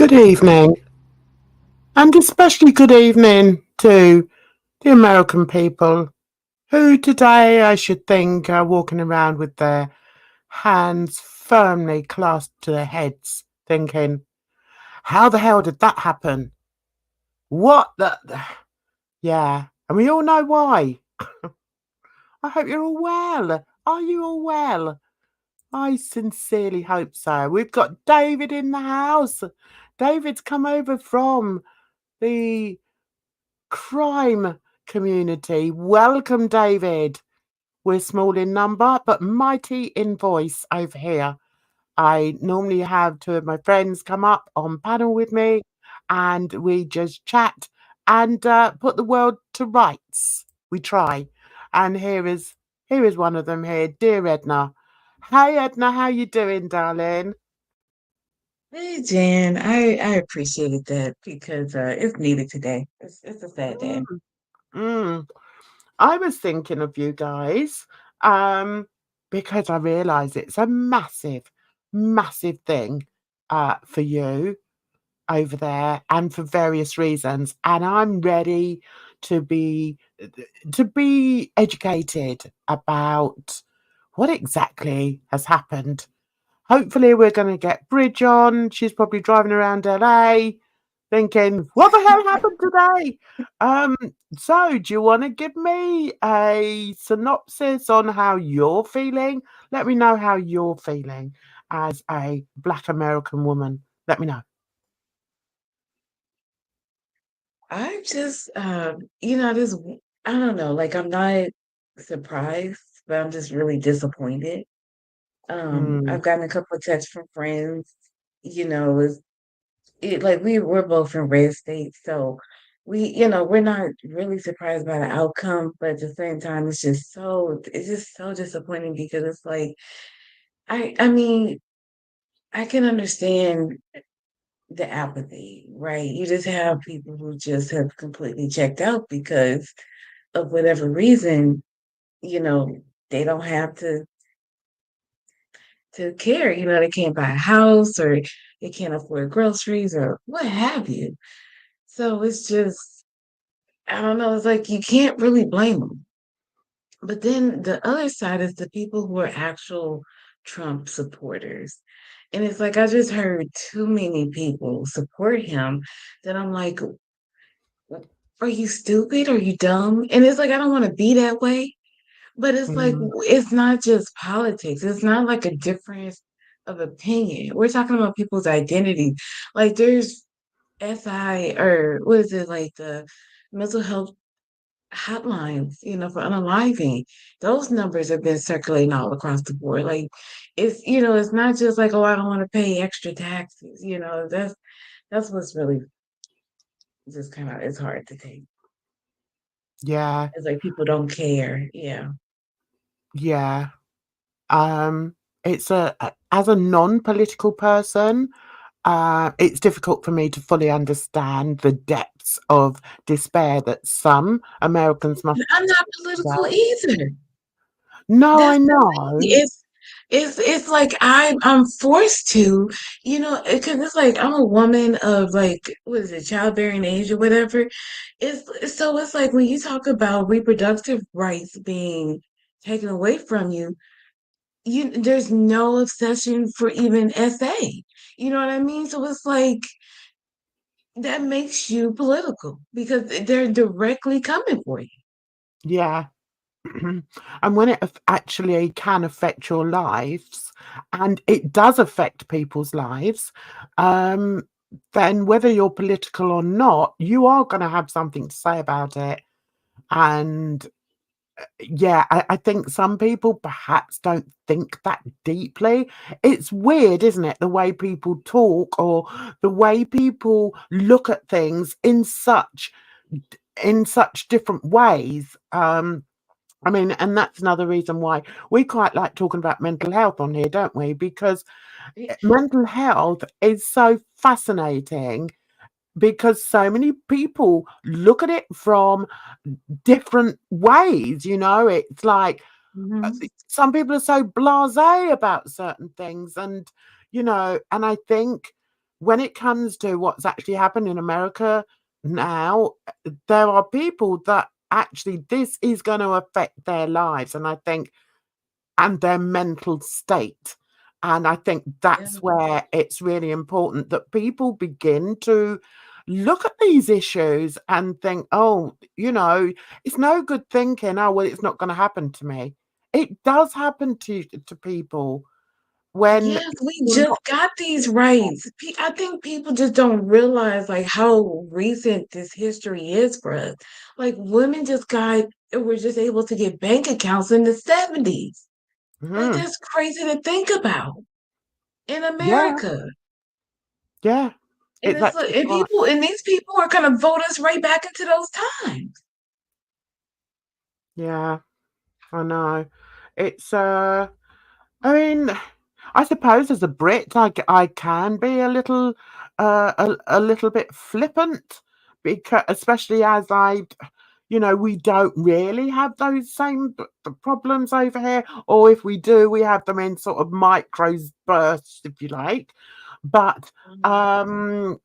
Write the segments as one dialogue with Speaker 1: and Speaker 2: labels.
Speaker 1: Good evening, and especially good evening to the American people who today I should think are walking around with their hands firmly clasped to their heads, thinking, how the hell did that happen? What the. Yeah, and we all know why. I hope you're all well. Are you all well? I sincerely hope so. We've got David in the house. David's come over from the crime community. Welcome, David. We're small in number, but mighty in voice over here. I normally have two of my friends come up on panel with me, and we just chat and put the world to rights. We try, and here is one of them here, dear Edna. Hey, Edna, how you doing, darling?
Speaker 2: Hey Jan, I appreciated that because it's needed today. It's a sad day.
Speaker 1: Mm, mm. I was thinking of you guys, um, because I realise it's a massive, massive thing for you over there, and for various reasons. And I'm ready to be educated about what exactly has happened. Hopefully, we're going to get Bridge on. She's probably driving around LA thinking, what the hell happened today? Um, so do you want to give me a synopsis on how you're feeling? Let me know how you're feeling as a Black American woman. Let me know.
Speaker 2: I just this I don't know, like I'm not surprised, but I'm just really disappointed.
Speaker 1: Mm,
Speaker 2: I've gotten a couple of texts from friends, it's like we're both in red states, so we're not really surprised by the outcome, but at the same time it's just so disappointing because it's like I mean, I can understand the apathy, right? You just have people who just have completely checked out because of whatever reason, you know, they don't have to care. They can't buy a house or they can't afford groceries or what have you. So it's just, I don't know, it's like you can't really blame them. But then the other side is the people who are actual Trump supporters. And it's like I just heard too many people support him that I'm like, are you stupid? Are you dumb? And it's like I don't want to be that way, but it's like
Speaker 1: mm,
Speaker 2: it's not just politics. It's not like a difference of opinion. We're talking about people's identity. Like there's SI or what is it like the mental health hotlines, for unaliving. Those numbers have been circulating all across the board. Like it's not just like, oh, I don't want to pay extra taxes. That's what's really just kind of it's hard to take.
Speaker 1: yeah,
Speaker 2: It's like people don't care. Yeah.
Speaker 1: yeah. Um, it's as a non-political person, it's difficult for me to fully understand the depths of despair that some Americans must
Speaker 2: I'm not
Speaker 1: have.
Speaker 2: political either.
Speaker 1: No, I
Speaker 2: That's the thing.
Speaker 1: know.
Speaker 2: It's like I'm forced to, because it's like I'm a woman of like what is it, childbearing age or whatever. It's like when you talk about reproductive rights being taken away from you, there's no obsession for even SA. You know what I mean? So it's like that makes you political because they're directly coming for you.
Speaker 1: Yeah. And when it actually can affect your lives, and it does affect people's lives, um, then whether you're political or not, you are going to have something to say about it. And yeah, I think some people perhaps don't think that deeply. It's weird, isn't it? The way people talk or the way people look at things in such different ways. I mean, and that's another reason why we quite like talking about mental health on here, don't we? Because mental health is so fascinating because so many people look at it from different ways. It's like
Speaker 2: Mhm.
Speaker 1: some people are so blasé about certain things, and I think when it comes to what's actually happened in America now, there are people that actually this is going to affect their lives, and I think, and their mental state. And I think
Speaker 2: Yeah.
Speaker 1: that's where it's really important that people begin to look at these issues and think, oh, it's no good thinking, oh, well, it's not going to happen to me. It does happen to people when
Speaker 2: Yes, we
Speaker 1: you're
Speaker 2: just
Speaker 1: not.
Speaker 2: got these rights. I think people just don't realize like how recent this history is for us. Like women just were just able to get bank accounts in the 70s. Like
Speaker 1: Mhm.
Speaker 2: that's crazy to think about in
Speaker 1: Yeah,
Speaker 2: America.
Speaker 1: yeah.
Speaker 2: And
Speaker 1: It's
Speaker 2: it's like,
Speaker 1: actually
Speaker 2: and
Speaker 1: quite.
Speaker 2: these people are gonna vote us right back into those times.
Speaker 1: Yeah, I know. It's I mean, I suppose as a Brit, I can be a little, a little bit flippant, because especially as we don't really have those same problems over here, or if we do, we have them in sort of micro bursts, if you like. But
Speaker 2: Mhm.
Speaker 1: um,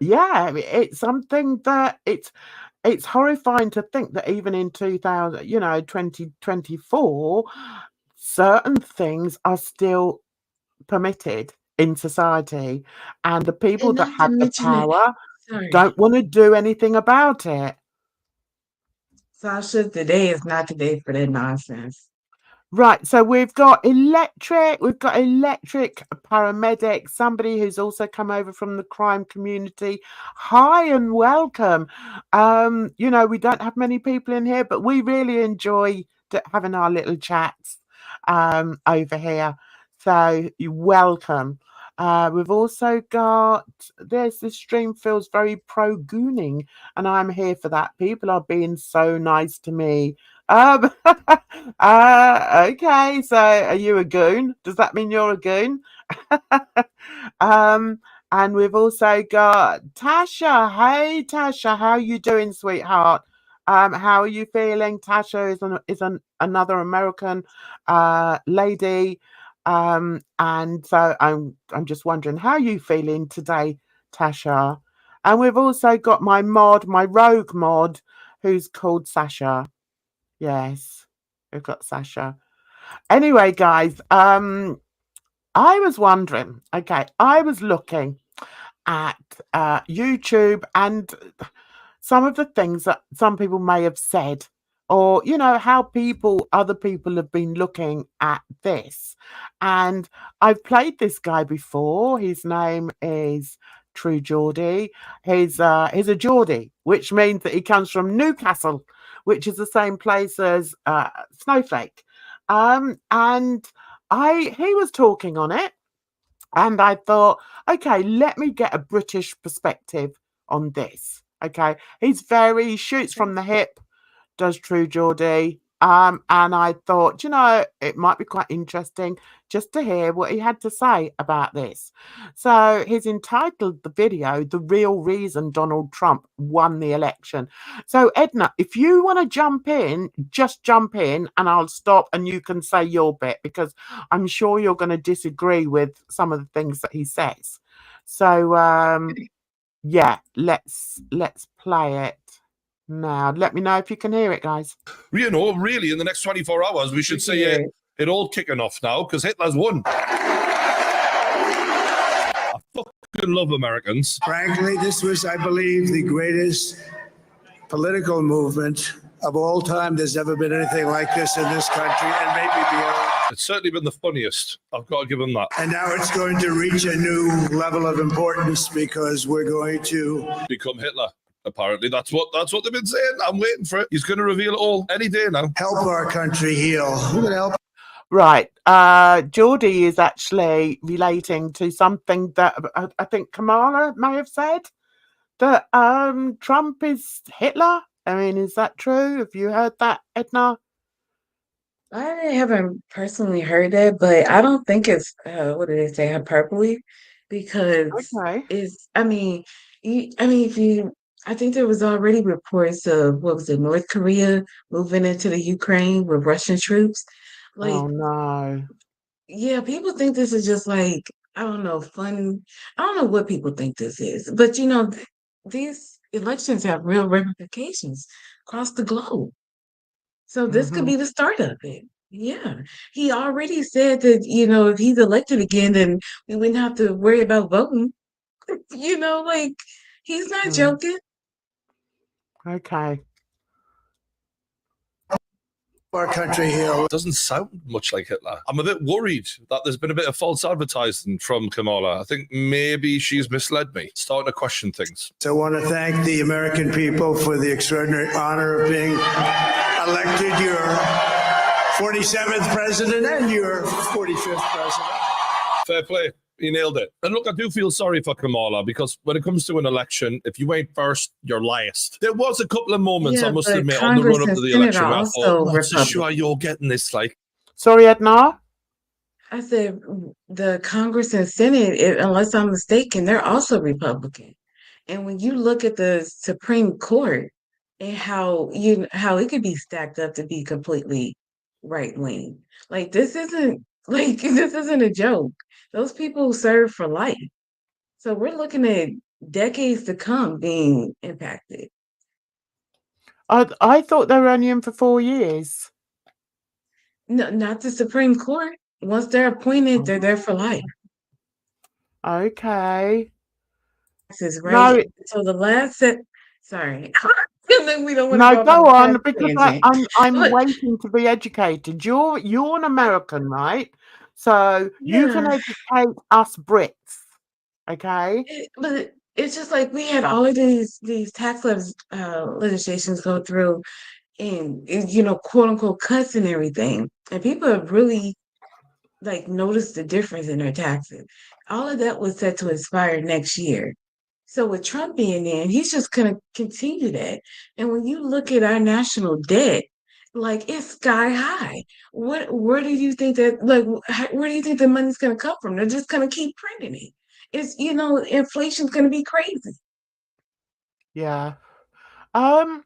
Speaker 1: yeah, it's something that it's horrifying to think that even in 2000, 2024, certain things are still permitted in society, and the people
Speaker 2: And
Speaker 1: that
Speaker 2: not to
Speaker 1: have the
Speaker 2: mention it,
Speaker 1: power
Speaker 2: sorry,
Speaker 1: don't want to do anything about it.
Speaker 2: Sasha, today is not the day for that nonsense.
Speaker 1: Right, so we've got electric paramedic, somebody who's also come over from the crime community. Hi and welcome. We don't have many people in here, but we really enjoy having our little chats over here. So you welcome. We've also got this stream feels very pro gooning, and I'm here for that. People are being so nice to me. Okay. So, are you a goon? Does that mean you're a goon? um, and we've also got Tasha. Hey, Tasha, how you doing, sweetheart? How are you feeling? Tasha another American lady. And so I'm just wondering how you feeling today, Tasha. And we've also got my rogue mod, who's called Sasha. Yes, we've got Sasha. Anyway, guys, I was wondering, okay, I was looking at YouTube and some of the things that some people may have said, or how other people have been looking at this. And I've played this guy before. His name is True Geordie. He's a Geordie, which means that he comes from Newcastle, which is the same place as Snowflake. And I he was talking on it, and I thought, okay, let me get a British perspective on this. Okay. He shoots
Speaker 2: Okay.
Speaker 1: from the hip, does True Geordie. And I thought, it might be quite interesting just to hear what he had to say about this. So he's entitled the video, The Real Reason Donald Trump Won the Election. So, Edna, if you want to jump in, just jump in and I'll stop and you can say your bit, because I'm sure you're going to disagree with some of the things that he says. So, yeah, let's play it now. Let me know if you can hear it, guys.
Speaker 3: Really, in the next 24 hours, we should see it all kicking off now, because Hitler's won. I fucking love Americans.
Speaker 4: Frankly, this was, I believe, the greatest political movement of all time. There's never been anything like this in this country, and maybe beyond.
Speaker 3: It's certainly been the funniest. I've got to give him that.
Speaker 4: And now it's going to reach a new level of importance because we're going to
Speaker 3: Become Hitler. Apparently, that's what they've been saying. I'm waiting for it. He's going to reveal it all any day now.
Speaker 4: help our country heal. We're going to help.
Speaker 1: Right. Geordie is actually relating to something that I think Kamala may have said, that Trump is Hitler. I mean, is that true? Have you heard that, Edna?
Speaker 2: I haven't personally heard that, but I don't think it's what did they say, hyperbole, because
Speaker 1: Okay.
Speaker 2: I mean, if you, I think there was already reports of what was it, North Korea moving into the Ukraine with Russian troops.
Speaker 1: Oh
Speaker 2: Like,
Speaker 1: no.
Speaker 2: yeah, people think this is just like I don't know, fun. I don't know what people think this is, but you know, these elections have real ramifications across the globe. So this could
Speaker 1: Hmm.
Speaker 2: be the start of it. Yeah. He already said that, you know, if he's elected again, then we wouldn't have to worry about voting. You know, like he's not
Speaker 1: Mm.
Speaker 2: joking.
Speaker 1: Okay.
Speaker 4: Our country here.
Speaker 3: It doesn't sound much like Hitler. I'm a bit worried that there's been a bit of false advertising from Kamala. I think maybe she's misled me, starting to question things.
Speaker 4: So I want to thank the American people for the extraordinary honor of being elected your 47th president and your 45th president.
Speaker 3: Fair play. You nailed it. And look, I do feel sorry for Kamala because when it comes to an election, if you ain't first, you're last. There was a couple of moments, I
Speaker 2: Yeah,
Speaker 3: must
Speaker 2: but
Speaker 3: admit, on the
Speaker 2: Congress
Speaker 3: run up
Speaker 2: and
Speaker 3: to the
Speaker 2: Senate
Speaker 3: election
Speaker 2: are
Speaker 3: where I thought,
Speaker 2: also
Speaker 3: not so sure
Speaker 2: Republican.
Speaker 3: you're getting this. Like,
Speaker 1: Sorry, Edna.
Speaker 2: I said the Congress and Senate, unless I'm mistaken, they're also Republican. And when you look at the Supreme Court and how it could be stacked up to be completely right wing, like this isn't like this isn't a joke. Those people serve for life. So we're looking at decades to come being impacted.
Speaker 1: I thought they were only in for 4 years.
Speaker 2: No, not the Supreme Court. Once they're appointed, they're there for life.
Speaker 1: Okay.
Speaker 2: Taxes,
Speaker 1: No,
Speaker 2: right? So the last set, sorry, and then we don't want to
Speaker 1: no,
Speaker 2: go off on
Speaker 1: go
Speaker 2: a
Speaker 1: on
Speaker 2: tax
Speaker 1: because
Speaker 2: tangent.
Speaker 1: I'm
Speaker 2: But
Speaker 1: waiting to be educated. You're an American, right? So you can
Speaker 2: yeah,
Speaker 1: educate us Brits, okay?
Speaker 2: but it's just like we had all of these tax legislations go through, and you know, quote unquote cuts and everything, and people have really like noticed the difference in their taxes. All of that was set to expire next year. So with Trump being in, he's just going to continue that. And when you look at our national debt, like it's sky high. Where do you think that where do you think the money's going to come from? They're just going to keep printing it. It's you know inflation's going to be crazy.
Speaker 1: Yeah. Um,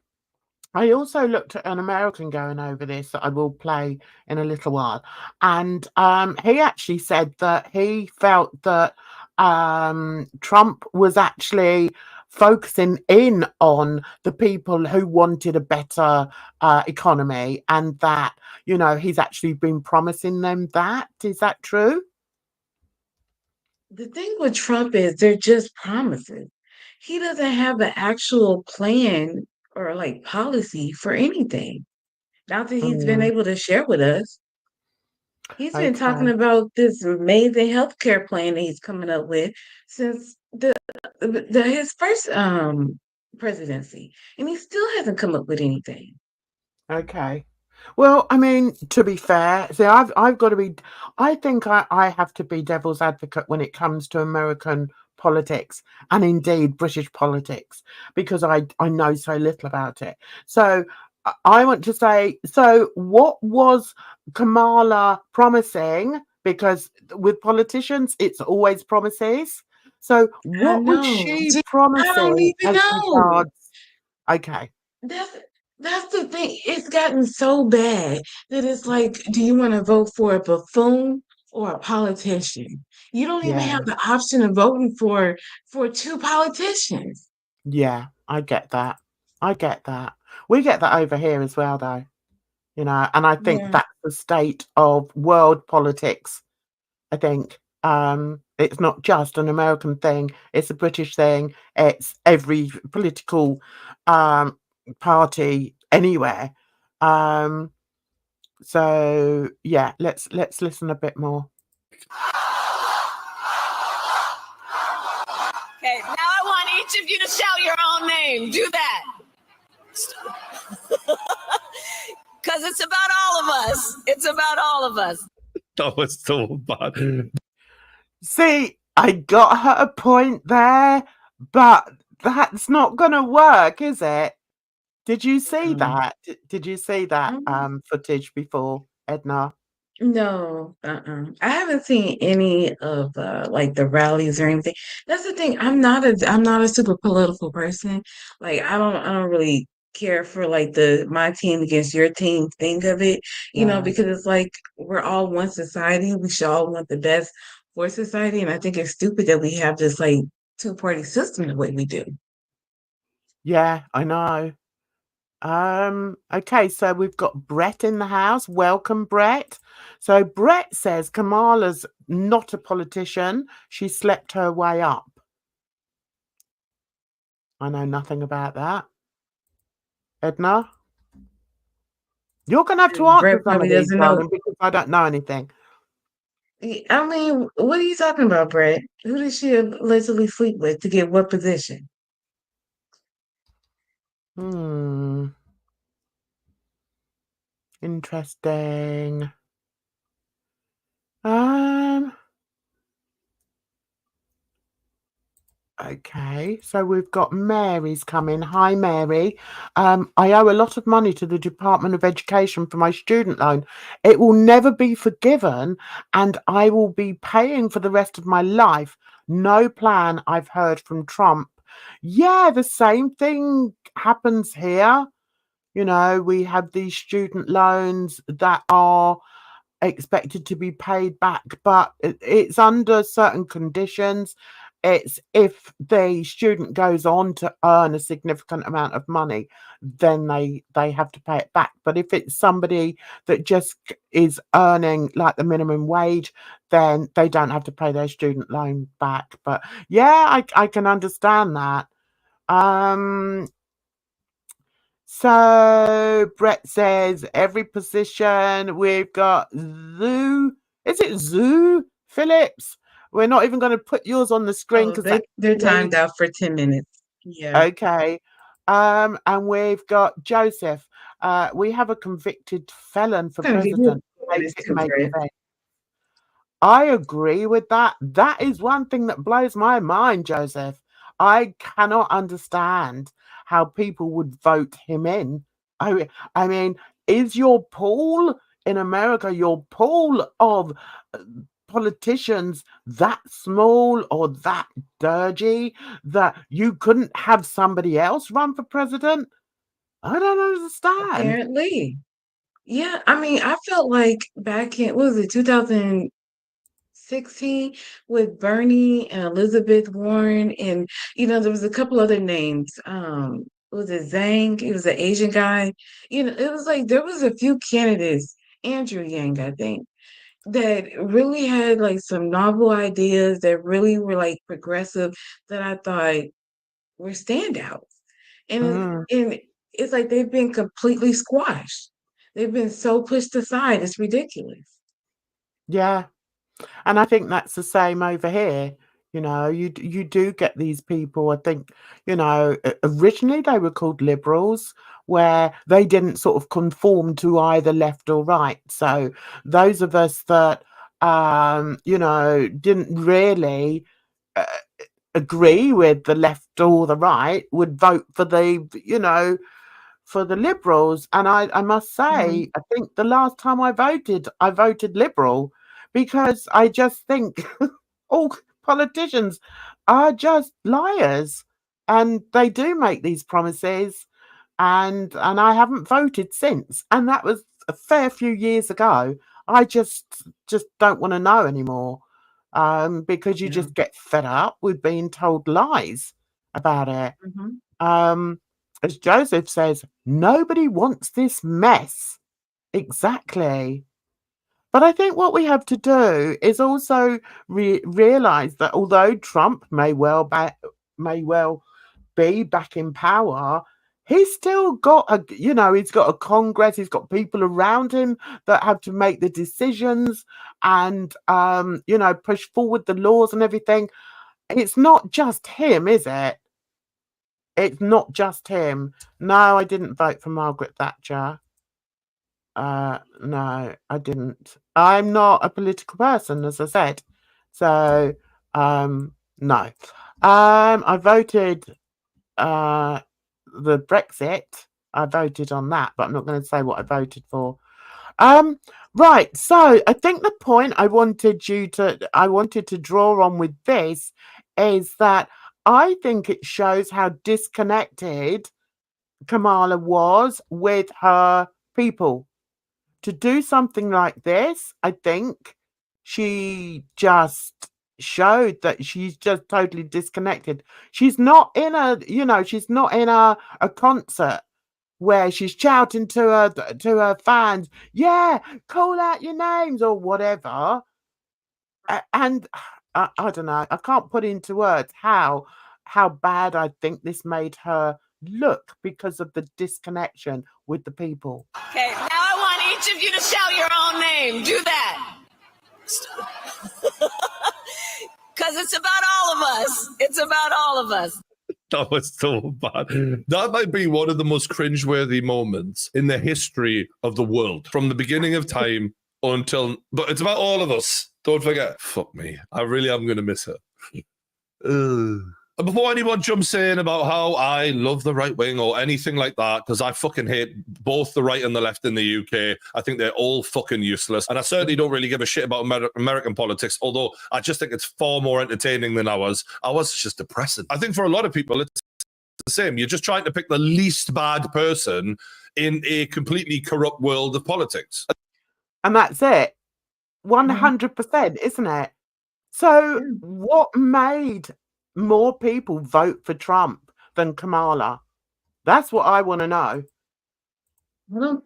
Speaker 1: I also looked at an American going over this that I will play in a little while, and he actually said that he felt that Trump was actually focusing in on the people who wanted a better economy, and that he's actually been promising them that. Is that true?
Speaker 2: The thing with Trump is they're just promises. He doesn't have an actual plan or like policy for anything. Not that he's been
Speaker 1: Mm,
Speaker 2: able to share with us. He's been talking
Speaker 1: okay.
Speaker 2: about this amazing healthcare plan that he's coming up with since his first presidency, and he still hasn't come up with anything.
Speaker 1: Okay. Well, I mean, to be fair, see, I've got to be. I think I have to be devil's advocate when it comes to American politics and indeed British politics because I know so little about it. So I want to say, so what was Kamala promising? Because with politicians, it's always promises. So
Speaker 2: I
Speaker 1: what was
Speaker 2: know.
Speaker 1: she
Speaker 2: I don't
Speaker 1: promising
Speaker 2: even
Speaker 1: as
Speaker 2: know.
Speaker 1: regards? Okay.
Speaker 2: That's that's the thing. It's gotten so bad that it's like, do you want to vote for a buffoon or a politician? You don't even
Speaker 1: Yeah.
Speaker 2: have the option of voting for two politicians.
Speaker 1: Yeah, I get that. I get that. We get that over here as well, though, and I think
Speaker 2: Yeah.
Speaker 1: that's the state of world politics. I think it's not just an American thing, it's a British thing, it's every political um, party anywhere. Um, so yeah, let's listen a bit more.
Speaker 5: Okay, now I want each of you to shout your own name. Do that. Because it's about all of us. It's about all of us.
Speaker 3: that was so bad.
Speaker 1: See, I got her a point there, but that's not going to work, is it? Did you see
Speaker 2: Um,
Speaker 1: that? Did you see that
Speaker 2: um,
Speaker 1: footage before, Edna?
Speaker 2: no, I haven't seen any of like the rallies or anything. That's the thing. I'm not a super political person. Like I don't really care for like the my team against your team thing of it,
Speaker 1: Yeah.
Speaker 2: because it's like we're all one society. We should all want the best for society. And I think it's stupid that we have this like two-party system the way we do.
Speaker 1: Yeah, I know. Okay, so we've got Brett in the house. Welcome, Brett. So Brett says Kamala's not a politician. She slept her way up. I know nothing about that. Edna? You're going to have to answer
Speaker 2: Brett
Speaker 1: some
Speaker 2: probably
Speaker 1: of these,
Speaker 2: doesn't know.
Speaker 1: darling, because I don't know anything.
Speaker 2: I mean, what are you talking about, Brett? Who did she allegedly sleep with to get what position?
Speaker 1: Interesting. Okay, so we've got Mary's coming. Hi, Mary. I owe a lot of money to the Department of Education for my student loan. It will never be forgiven, and I will be paying for the rest of my life. No plan, I've heard from Trump. Yeah, the same thing happens here. You know, we have these student loans that are expected to be paid back, but it's under certain conditions. It's if the student goes on to earn a significant amount of money, then they have to pay it back. But if it's somebody that just is earning like the minimum wage, then they don't have to pay their student loan back. But yeah, I can understand that. So Brett says every position we've got Zoo. Is it Zoo Phillips? We're not even going to put yours on the screen
Speaker 2: Oh,
Speaker 1: because
Speaker 2: they're timed out for 10 minutes. Yeah.
Speaker 1: okay. And we've got Joseph. We have a convicted felon for
Speaker 2: I'm gonna give you
Speaker 1: president. Make
Speaker 2: minutes
Speaker 1: it
Speaker 2: too,
Speaker 1: make
Speaker 2: Brett.
Speaker 1: sense. I agree with that. That is one thing that blows my mind, Joseph. I cannot understand how people would vote him in. I mean, is your pool in America, your pool of politicians that small or that dirgy that you couldn't have somebody else run for president? I don't understand.
Speaker 2: Apparently. Yeah, I mean, I felt like back in, what was it, 2016 with Bernie and Elizabeth Warren, and there was a couple other names. Was it Zhang? It was an Asian guy. It was like there was a few candidates, Andrew Yang, I think, that really had like some novel ideas that really were like progressive that I thought were standouts. And it's like they've been completely squashed. They've been so pushed aside. It's ridiculous.
Speaker 1: Yeah. And I think that's the same over here. You do get these people. I think originally they were called liberals, where they didn't sort of conform to either left or right. So those of us that didn't really uh, agree with the left or the right would vote for the Liberals. And I must
Speaker 2: Mhm.
Speaker 1: say, I think the last time I voted Liberal because I just think all politicians are just liars, and they do make these promises, and I haven't voted since, and that was a fair few years ago. I just don't want to know anymore, because you
Speaker 2: Yeah.
Speaker 1: just get fed up with being told lies about it.
Speaker 2: Mhm.
Speaker 1: As Joseph says, nobody wants this mess. Exactly. But I think what we have to do is also realize that although Trump may well be back in power, he's still got he's got a Congress, he's got people around him that have to make the decisions and push forward the laws and everything. It's not just him, is it? It's not just him. No, I didn't vote for Margaret Thatcher. No, I didn't. I'm not a political person, as I said. So, no. I voted the Brexit. I voted on that, but I'm not going to say what I voted for. Right. So I think the point I wanted to draw on with this is that I think it shows how disconnected Kamala was with her people. To do something like this, I think, she just showed that she's just totally disconnected. She's not in she's not in a concert where she's shouting to her fans, yeah, call out your names or whatever. And I don't know, I can't put into words how bad I think this made her look because of the disconnection with the people.
Speaker 5: Okay, now I want each of you to shout your own name. Do that. Because it's about all of us. It's about all of us.
Speaker 3: That was so bad. That might be one of the most cringeworthy moments in the history of the world, from the beginning of time until. But it's about all of us. Don't forget. Fuck me. I really am going to miss her. And before anyone jumps in about how I love the right wing or anything like that, because I fucking hate both the right and the left in the UK. I think they're all fucking useless. And I certainly don't really give a shit about American politics, although I just think it's far more entertaining than ours. Ours is just depressing. I think for a lot of people, it's the same. You're just trying to pick the least bad person in a completely corrupt world of politics.
Speaker 1: And that's it. 100%, isn't it? So what made more people vote for Trump than Kamala? That's what I want to know.
Speaker 2: I don't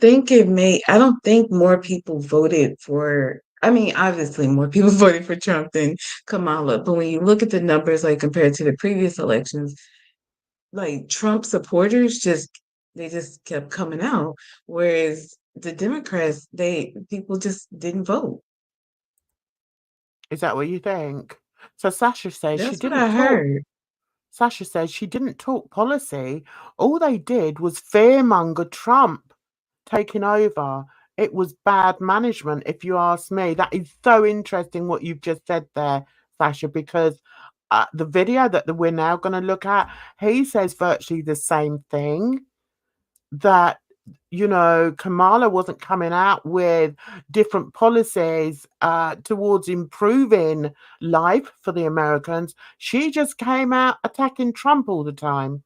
Speaker 2: think more people voted for, I mean, obviously more people voted for Trump than Kamala, but when you look at the numbers, like compared to the previous elections, like Trump supporters just kept coming out, whereas the Democrats, people just didn't vote.
Speaker 1: Is that what you think? So Sasha says she
Speaker 2: That's what
Speaker 1: didn't
Speaker 2: I
Speaker 1: talk.
Speaker 2: heard.
Speaker 1: Sasha says she didn't talk policy. All they did was fearmonger Trump taking over. It was bad management, if you ask me. That is so interesting what you've just said there, Sasha, because the video that we're now going to look at, he says virtually the same thing, that Kamala wasn't coming out with different policies towards improving life for the Americans. She just came out attacking Trump all the time.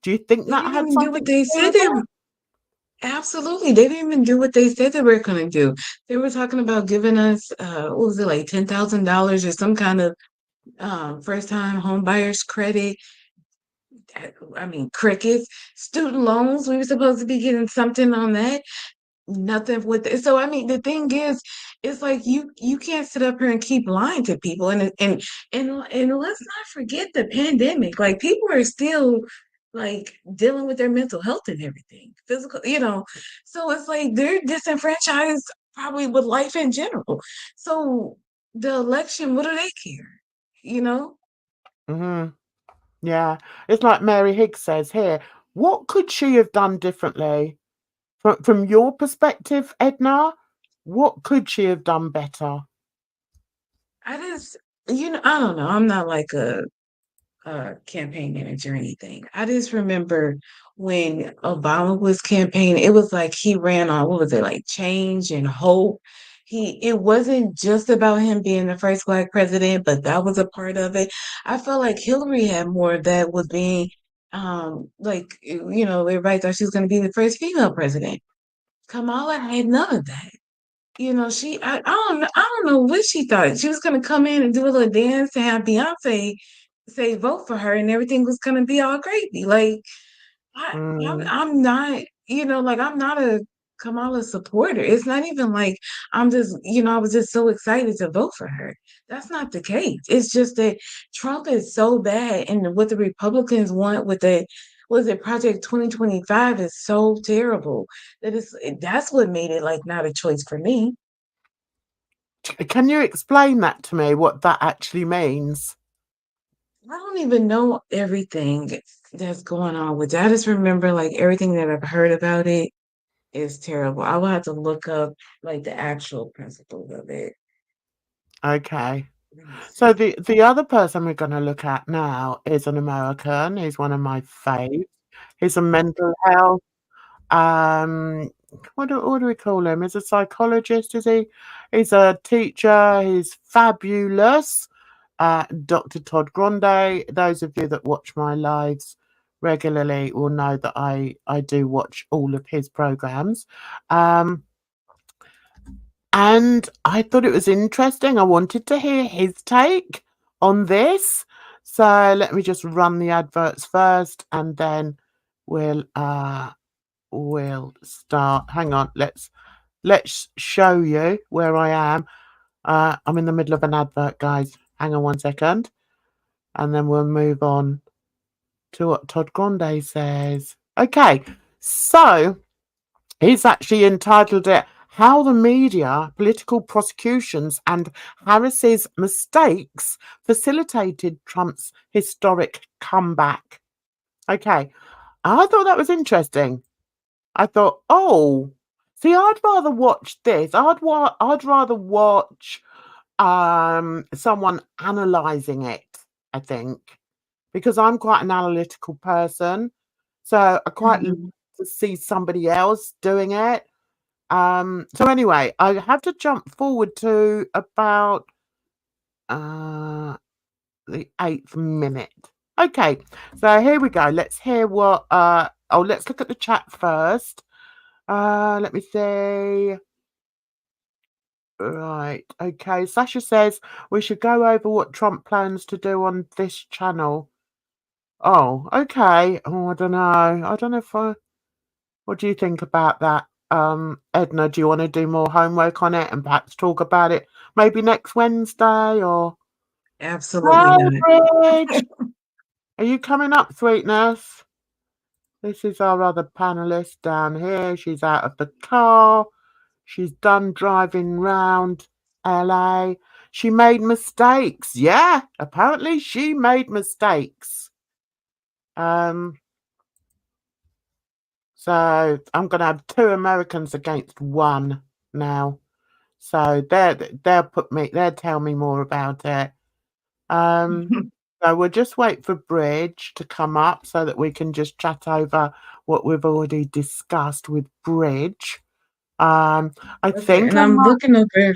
Speaker 1: Do you think
Speaker 2: They
Speaker 1: that
Speaker 2: didn't
Speaker 1: had
Speaker 2: even do
Speaker 1: something
Speaker 2: what
Speaker 1: to
Speaker 2: they
Speaker 1: do
Speaker 2: said
Speaker 1: with
Speaker 2: they
Speaker 1: it?
Speaker 2: were. Absolutely. They didn't even do what they said they were going to do. They were talking about giving us, what was it, like $10,000 or some kind of first-time home buyers credit. I mean, crickets. Student loans, we were supposed to be getting something on that. Nothing with it. So I mean, the thing is, it's like you can't sit up here and keep lying to people, and let's not forget the pandemic. Like people are still like dealing with their mental health and everything, physical, So it's like they're disenfranchised probably with life in general. So the election, what do they care?
Speaker 1: Mm-hmm. Yeah. It's like Mary Higgs says here. What could she have done differently? From your perspective, Edna, what could she have done better?
Speaker 2: I just, I don't know. I'm not like a campaign manager or anything. I just remember when Obama was campaigning, it was like he ran on, what was it, like change and hope. It wasn't just about him being the first Black president, but that was a part of it. I felt like Hillary had more of that, was being everybody thought she was going to be the first female president. Kamala had none of that. I don't know what she thought. She was gonna come in and do a little dance and have Beyonce say vote for her, and everything was gonna be all gravy. Like I'm not, I'm not a Kamala supporter. It's not even like I'm just, I was just so excited to vote for her. That's not the case. It's just that Trump is so bad, and what the Republicans want with Project 2025 is so terrible that's what made it like not a choice for me.
Speaker 1: Can you explain that to me, what that actually means?
Speaker 2: I don't even know everything that's going on with it. I just remember like everything that I've heard about it is terrible. I will have to look up like the actual principles of it.
Speaker 1: Okay. So the other person we're going to look at now is an American. He's one of my faves. He's a mental health. What do we call him? He's a psychologist, is he? He's a teacher. He's fabulous. Dr. Todd Grande. Those of you that watch my lives regularly will know that I do watch all of his programs. And I thought it was interesting. I wanted to hear his take on this. So let me just run the adverts first and then we'll start. Hang on, let's show you where I am. I'm in the middle of an advert, guys. Hang on 1 second. And then we'll move on to what Todd Grande says. Okay, so he's actually entitled it How the Media, Political Prosecutions, and Harris's Mistakes Facilitated Trump's Historic Comeback. Okay, I thought that was interesting. I thought, oh, see, I'd rather watch this. I'd rather watch someone analysing it, I think, because I'm quite an analytical person. So I quite like to see somebody else doing it. So anyway, I have to jump forward to about the 8th minute. Okay, so here we go. Let's hear what let's look at the chat first. Let me see. Right, okay. Sasha says we should go over what Trump plans to do on this channel. Oh, okay. Oh, I don't know if what do you think about that? Edna, do you want to do more homework on it and perhaps talk about it maybe next Wednesday or?
Speaker 2: Absolutely not.
Speaker 1: Bridge, are you coming up, sweetness? This is our other panelist down here. She's out of the car. She's done driving round LA. She made mistakes. Yeah, apparently she made mistakes. So I'm going to have 2 Americans against 1 now. So they'll tell me more about it. So we'll just wait for Bridge to come up so that we can just chat over what we've already discussed with Bridge. I think
Speaker 2: and I'm looking over.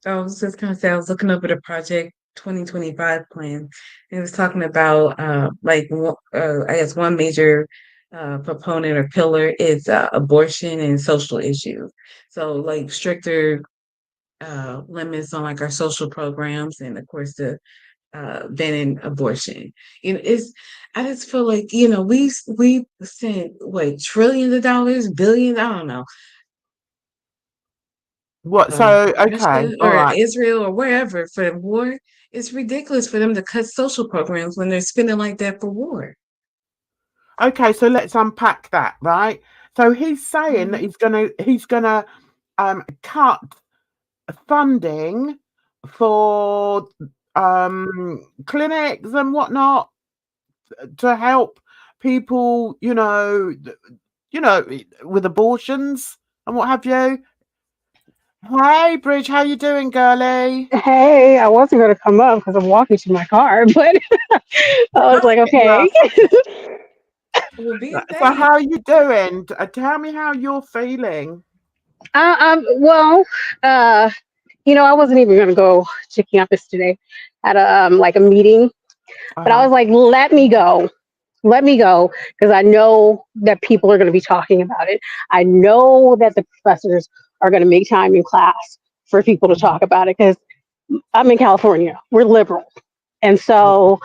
Speaker 2: I was just gonna say I was looking over the Project 2025 plan. It was talking about I guess one major proponent or pillar is abortion and social issues. So like stricter limits on like our social programs and of course the banning abortion. I just feel like we sent what trillions of dollars, billions, I don't know,
Speaker 1: what? So okay,
Speaker 2: Russia
Speaker 1: all
Speaker 2: or
Speaker 1: right.
Speaker 2: Israel or wherever for the war. It's ridiculous for them to cut social programs when they're spending like that for war.
Speaker 1: Okay, so let's unpack that, right? So he's saying that he's gonna cut funding for clinics and whatnot to help people, with abortions and what have you. Hey, Bridge, how you doing, girlie?
Speaker 6: Hey, I wasn't going to come up because I'm walking to my car, but I was like,
Speaker 1: Yeah.
Speaker 6: okay.
Speaker 2: Well, be
Speaker 1: So
Speaker 2: safe.
Speaker 1: how are you doing? Tell me how you're feeling.
Speaker 6: Well, I wasn't even going to go to campus today at a meeting, but I was like, let me go because I know that people are going to be talking about it. I know that the professors are going to make time in class for people to talk about it because I'm in California. We're liberal. And so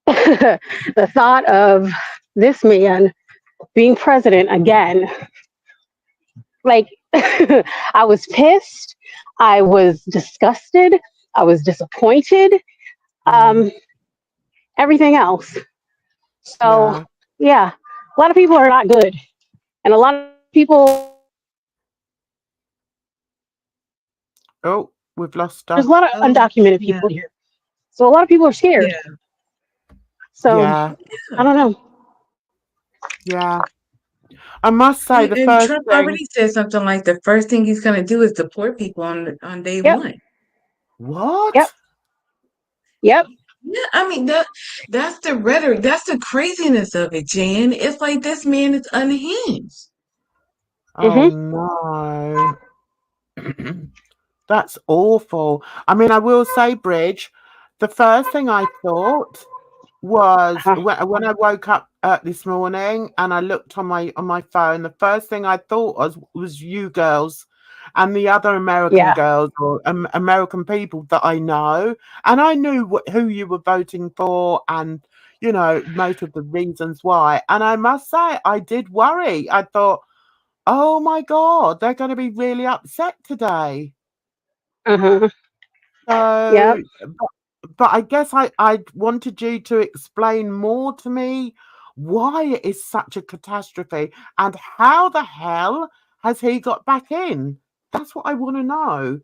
Speaker 6: the thought of this man being president again, like I was pissed, I was disgusted, I was disappointed, everything else. So yeah, a lot of people are not good. And a lot of people
Speaker 1: Oh, we've lost her.
Speaker 6: there's a lot of undocumented people here. So a lot of people are scared. So
Speaker 1: Yeah.
Speaker 6: I don't know.
Speaker 1: Yeah. I must say the
Speaker 2: And
Speaker 1: first
Speaker 2: Trump
Speaker 1: thing.
Speaker 2: already said something like the first thing he's going to do is deport people on day
Speaker 6: Yep.
Speaker 2: one.
Speaker 1: What?
Speaker 6: Yep.
Speaker 2: Yeah, I mean that's the rhetoric, that's the craziness of it, Jan. It's like this man is unhinged.
Speaker 1: Oh no. That's awful. I mean, I will say, Bridge, the first thing I thought was when I woke up this morning and I looked on my phone, the first thing I thought was you girls and the other American
Speaker 6: Yeah.
Speaker 1: girls or American people that I know, and I knew who you were voting for, and most of the reasons why. And I must say, I did worry. I thought, oh my God, they're going to be really upset today.
Speaker 6: Uh-huh. Yep.
Speaker 1: So, but I guess I wanted you to explain more to me why it is such a catastrophe and how the hell has he got back in? That's what I want to know.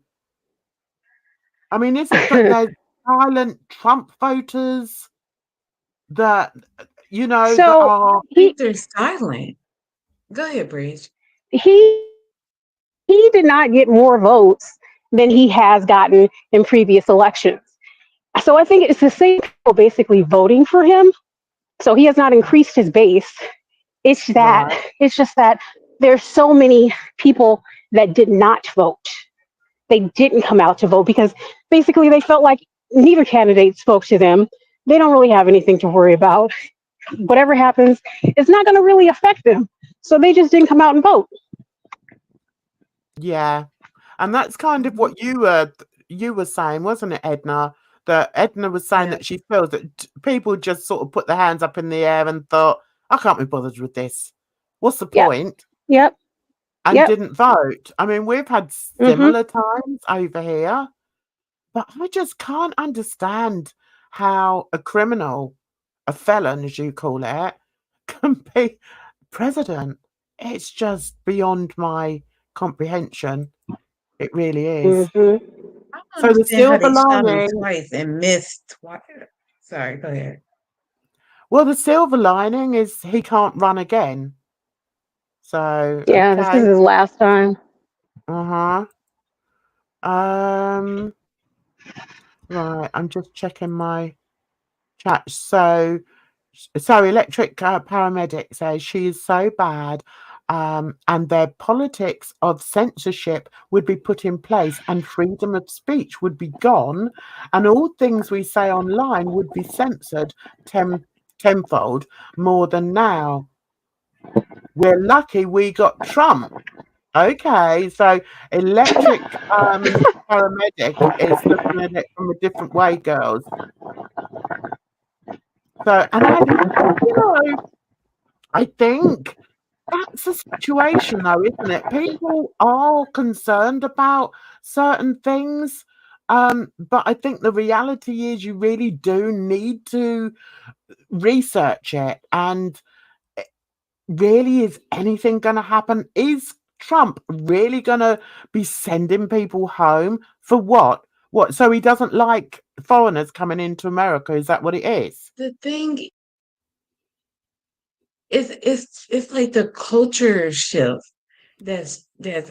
Speaker 1: I mean, is it that there's silent Trump voters that that
Speaker 6: So
Speaker 1: are
Speaker 6: he
Speaker 2: They're silent. Go ahead, Bridge.
Speaker 6: he he did not get more votes than he has gotten in previous elections. So I think it's the same people basically voting for him. So he has not increased his base. It's that
Speaker 1: right?
Speaker 6: it's just that there's so many people that did not vote. They didn't come out to vote because basically they felt like neither candidate spoke to them. They don't really have anything to worry about. Whatever happens, it's not going to really affect them. So they just didn't come out and vote.
Speaker 1: Yeah. And that's kind of what you were saying, wasn't it, Edna? That Edna was saying
Speaker 2: Yeah.
Speaker 1: that she feels that people just sort of put their hands up in the air and thought, I can't be bothered with this. What's the
Speaker 6: Yep.
Speaker 1: point?
Speaker 6: Yep.
Speaker 1: And
Speaker 6: Yep.
Speaker 1: didn't vote. I mean, we've had
Speaker 6: Mm-hmm.
Speaker 1: similar times over here, but I just can't understand how a criminal, a felon, as you call it, can be president. It's just beyond my comprehension. It really is.
Speaker 6: Mm-hmm.
Speaker 2: I don't
Speaker 1: So the
Speaker 2: understand how
Speaker 1: silver
Speaker 2: they shot him
Speaker 1: lining,
Speaker 2: twice and missed twice. Sorry, go ahead.
Speaker 1: well, the silver lining is he can't run again. So,
Speaker 6: Yeah, this is
Speaker 1: okay.
Speaker 6: his last time.
Speaker 1: Uh-huh. Um, right, I'm just checking my chat. So electric paramedic says she is so bad, and their politics of censorship would be put in place, and freedom of speech would be gone, and all things we say online would be censored tenfold more than now. We're lucky we got Trump. Okay, so electric paramedic is looking at it from a different way, girls. So, and I think that's the situation, though, isn't it? People are concerned about certain things, but I think the reality is you really do need to research it. And really, is anything going to happen? Is Trump really going to be sending people home for what? What? So he doesn't like foreigners coming into America? Is that what it is?
Speaker 2: The thing is, it's like the culture shift that's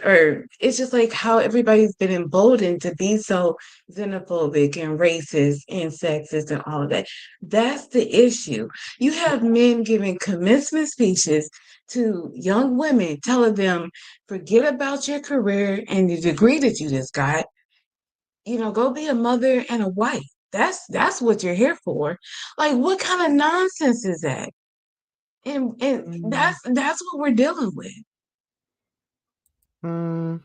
Speaker 2: or it's just like how everybody's been emboldened to be so xenophobic and racist and sexist and all of that. That's the issue. You have men giving commencement speeches to young women, telling them, forget about your career and the degree that you just got. Go be a mother and a wife. That's what you're here for. Like, what kind of nonsense is that? And
Speaker 1: Mm,
Speaker 2: that's what we're dealing with.
Speaker 1: mm,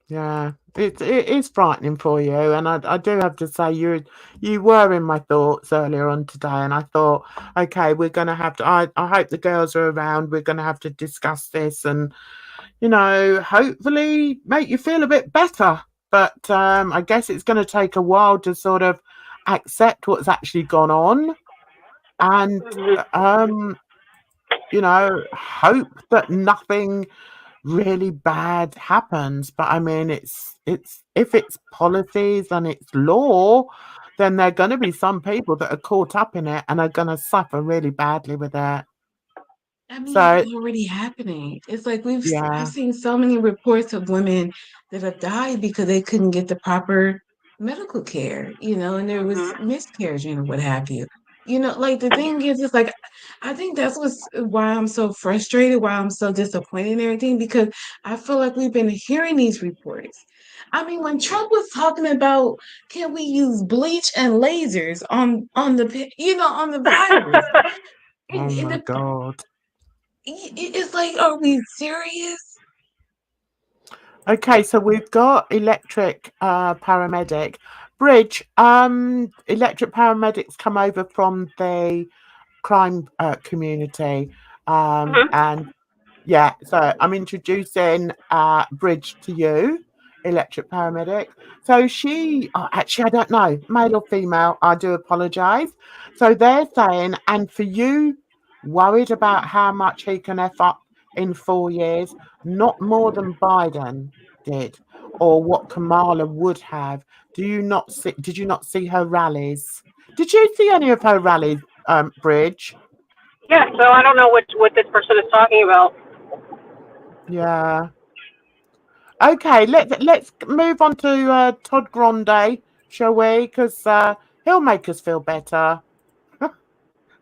Speaker 1: yeah, it is frightening for you, and I do have to say you were in my thoughts earlier on today, and I thought, okay, we're gonna have to. I hope the girls are around. We're gonna have to discuss this, and hopefully make you feel a bit better. But I guess it's going to take a while to sort of accept what's actually gone on, and um, hope that nothing really bad happens. But I mean, it's if it's policies and it's law, then there are going to be some people that are caught up in it and are going to suffer really badly with it.
Speaker 2: I mean, it's
Speaker 1: So
Speaker 2: already happening. It's like I've
Speaker 1: yeah.
Speaker 2: seen so many reports of women that have died because they couldn't get the proper medical care, and there was miscarriaging or what have you. Like the thing is, it's like I think that's why I'm so frustrated, why I'm so disappointed and everything, because I feel like we've been hearing these reports. I mean, when Trump was talking about can we use bleach and lasers on on the virus,
Speaker 1: Oh
Speaker 2: and
Speaker 1: my
Speaker 2: the
Speaker 1: God.
Speaker 2: it's like, are we serious?
Speaker 1: Okay, so we've got electric paramedic. Bridge, electric paramedics come over from the crime community. And yeah, so I'm introducing Bridge to you, electric paramedic. So actually, I don't know, male or female, I do apologise. So they're saying, and for you, worried about how much he can F up in 4 years, not more than Biden did, or what Kamala would have. Did you not see her rallies? Did you see any of her rallies, Bridge?
Speaker 6: Yeah, so I don't know what this person is talking about.
Speaker 1: Yeah. Okay, let's move on to Todd Grande, shall we? Because he'll make us feel better,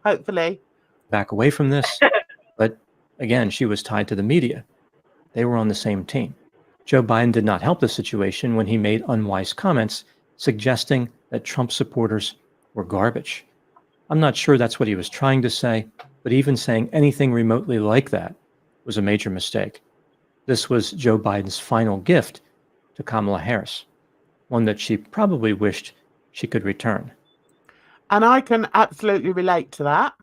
Speaker 1: hopefully.
Speaker 7: Back away from this, but again, she was tied to the media. They were on the same team. Joe Biden did not help the situation when he made unwise comments suggesting that Trump supporters were garbage. I'm not sure that's what he was trying to say, but even saying anything remotely like that was a major mistake. This was Joe Biden's final gift to Kamala Harris, one that she probably wished she could return.
Speaker 1: And I can absolutely relate to that,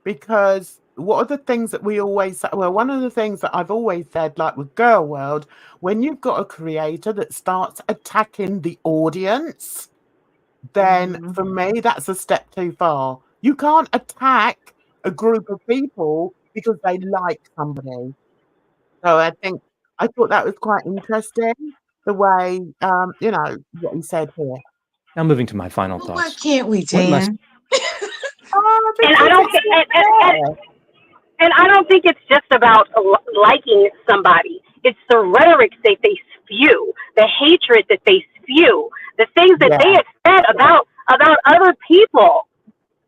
Speaker 1: because what are the things that we always say? Well, one of the things that I've always said, like with Girl World, when you've got a creator that starts attacking the audience, then for me, that's a step too far. You can't attack a group of people because they like somebody. So I thought that was quite interesting, the way, what he said here.
Speaker 7: Now moving to my final
Speaker 2: Well, why
Speaker 7: thoughts.
Speaker 2: can't we,
Speaker 7: What less-
Speaker 2: Jan?
Speaker 6: And I don't and I don't think it's just about liking somebody. It's the rhetoric that they spew, the hatred that they spew, the things that they have said about other people.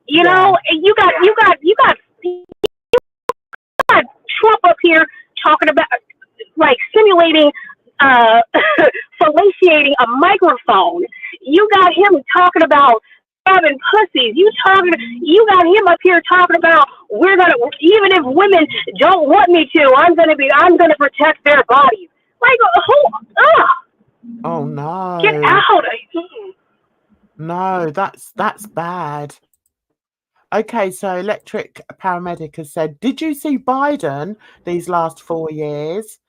Speaker 6: You know, and you got Trump up here talking about like simulating fellatiating a microphone. You got him talking about having pussies. You got him up here talking about even if women don't want me to, I'm gonna protect their bodies. Like
Speaker 1: Oh no.
Speaker 6: Get out.
Speaker 1: No, that's bad. Okay, so electric paramedic has said, did you see Biden these last 4 years?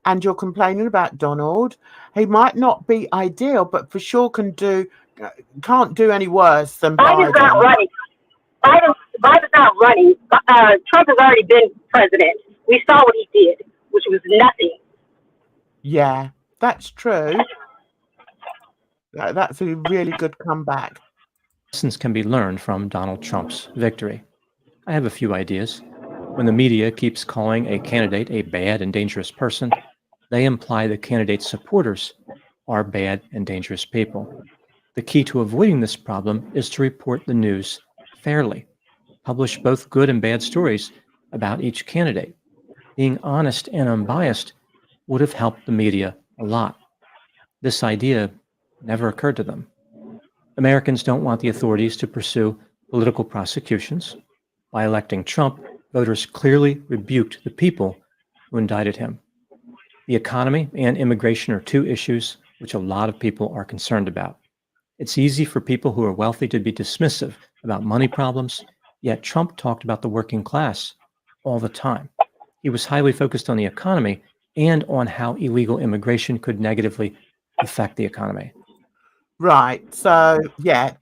Speaker 1: And you're complaining about Donald. He might not be ideal, but for sure can't do any worse than Biden.
Speaker 6: Biden's not running. Biden's not running. Trump has already been president. We saw what he did, which was nothing.
Speaker 1: Yeah, that's true. That's a really good comeback.
Speaker 7: Lessons can be learned from Donald Trump's victory. I have a few ideas. When the media keeps calling a candidate a bad and dangerous person, they imply the candidate's supporters are bad and dangerous people. The key to avoiding this problem is to report the news fairly. Publish both good and bad stories about each candidate. Being honest and unbiased would have helped the media a lot. This idea never occurred to them. Americans don't want the authorities to pursue political prosecutions. By electing Trump, voters clearly rebuked the people who indicted him. The economy and immigration are two issues which a lot of people are concerned about. It's easy for people who are wealthy to be dismissive about money problems, yet Trump talked about the working class all the time. He was highly focused on the economy and on how illegal immigration could negatively affect the economy.
Speaker 1: Right. So yeah,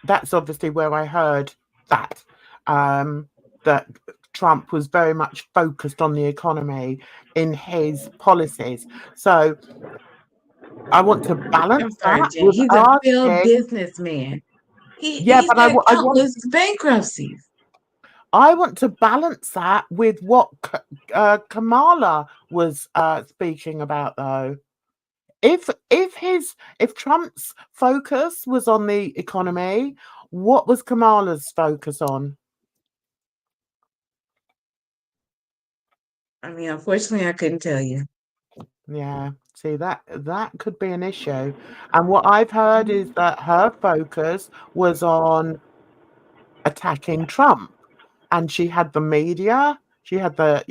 Speaker 1: that's obviously where I heard that that Trump was very much focused on the economy in his policies. So I want to balance that
Speaker 2: Jen.
Speaker 1: with
Speaker 2: He's a failed businessman. He's had countless bankruptcies.
Speaker 1: I want to balance that with what Kamala was speaking about, though. If Trump's focus was on the economy, what was Kamala's focus on?
Speaker 2: I mean, unfortunately, I couldn't tell you.
Speaker 1: Yeah, see, that could be an issue. And what I've heard is that her focus was on attacking Trump, and she had the media She had the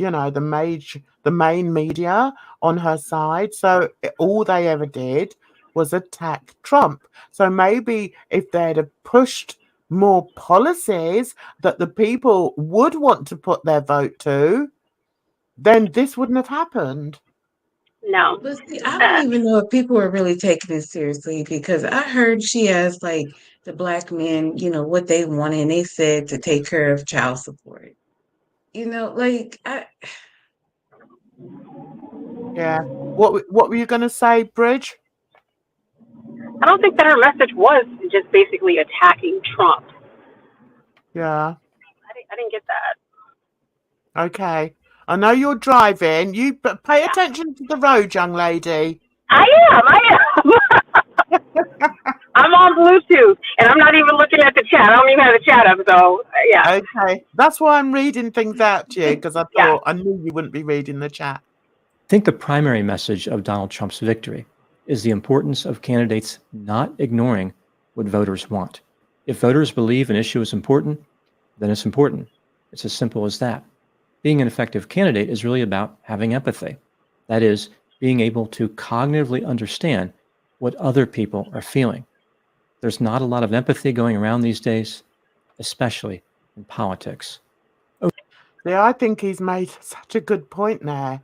Speaker 1: main media on her side. So all they ever did was attack Trump. So maybe if they'd have pushed more policies that the people would want to put their vote to, then this wouldn't have happened.
Speaker 6: No.
Speaker 2: But see, I don't even know if people are really taking it seriously because I heard she asked like the black men, what they wanted, and they said to take care of child support. Like
Speaker 1: Yeah. What were you going to say, Bridge?
Speaker 6: I don't think that her message was just basically attacking Trump.
Speaker 1: Yeah.
Speaker 6: I didn't get that.
Speaker 1: Okay. I know you're driving. You pay attention to the road, young lady.
Speaker 6: I am. I'm on Bluetooth, and I'm not even looking at the chat. I don't even have the chat up, so yeah.
Speaker 1: Okay. That's why I'm reading things out to you, because I thought I knew you wouldn't be reading the chat.
Speaker 7: I think the primary message of Donald Trump's victory is the importance of candidates not ignoring what voters want. If voters believe an issue is important, then it's important. It's as simple as that. Being an effective candidate is really about having empathy. That is, being able to cognitively understand what other people are feeling. There's not a lot of empathy going around these days, especially in politics.
Speaker 1: Yeah, I think he's made such a good point there.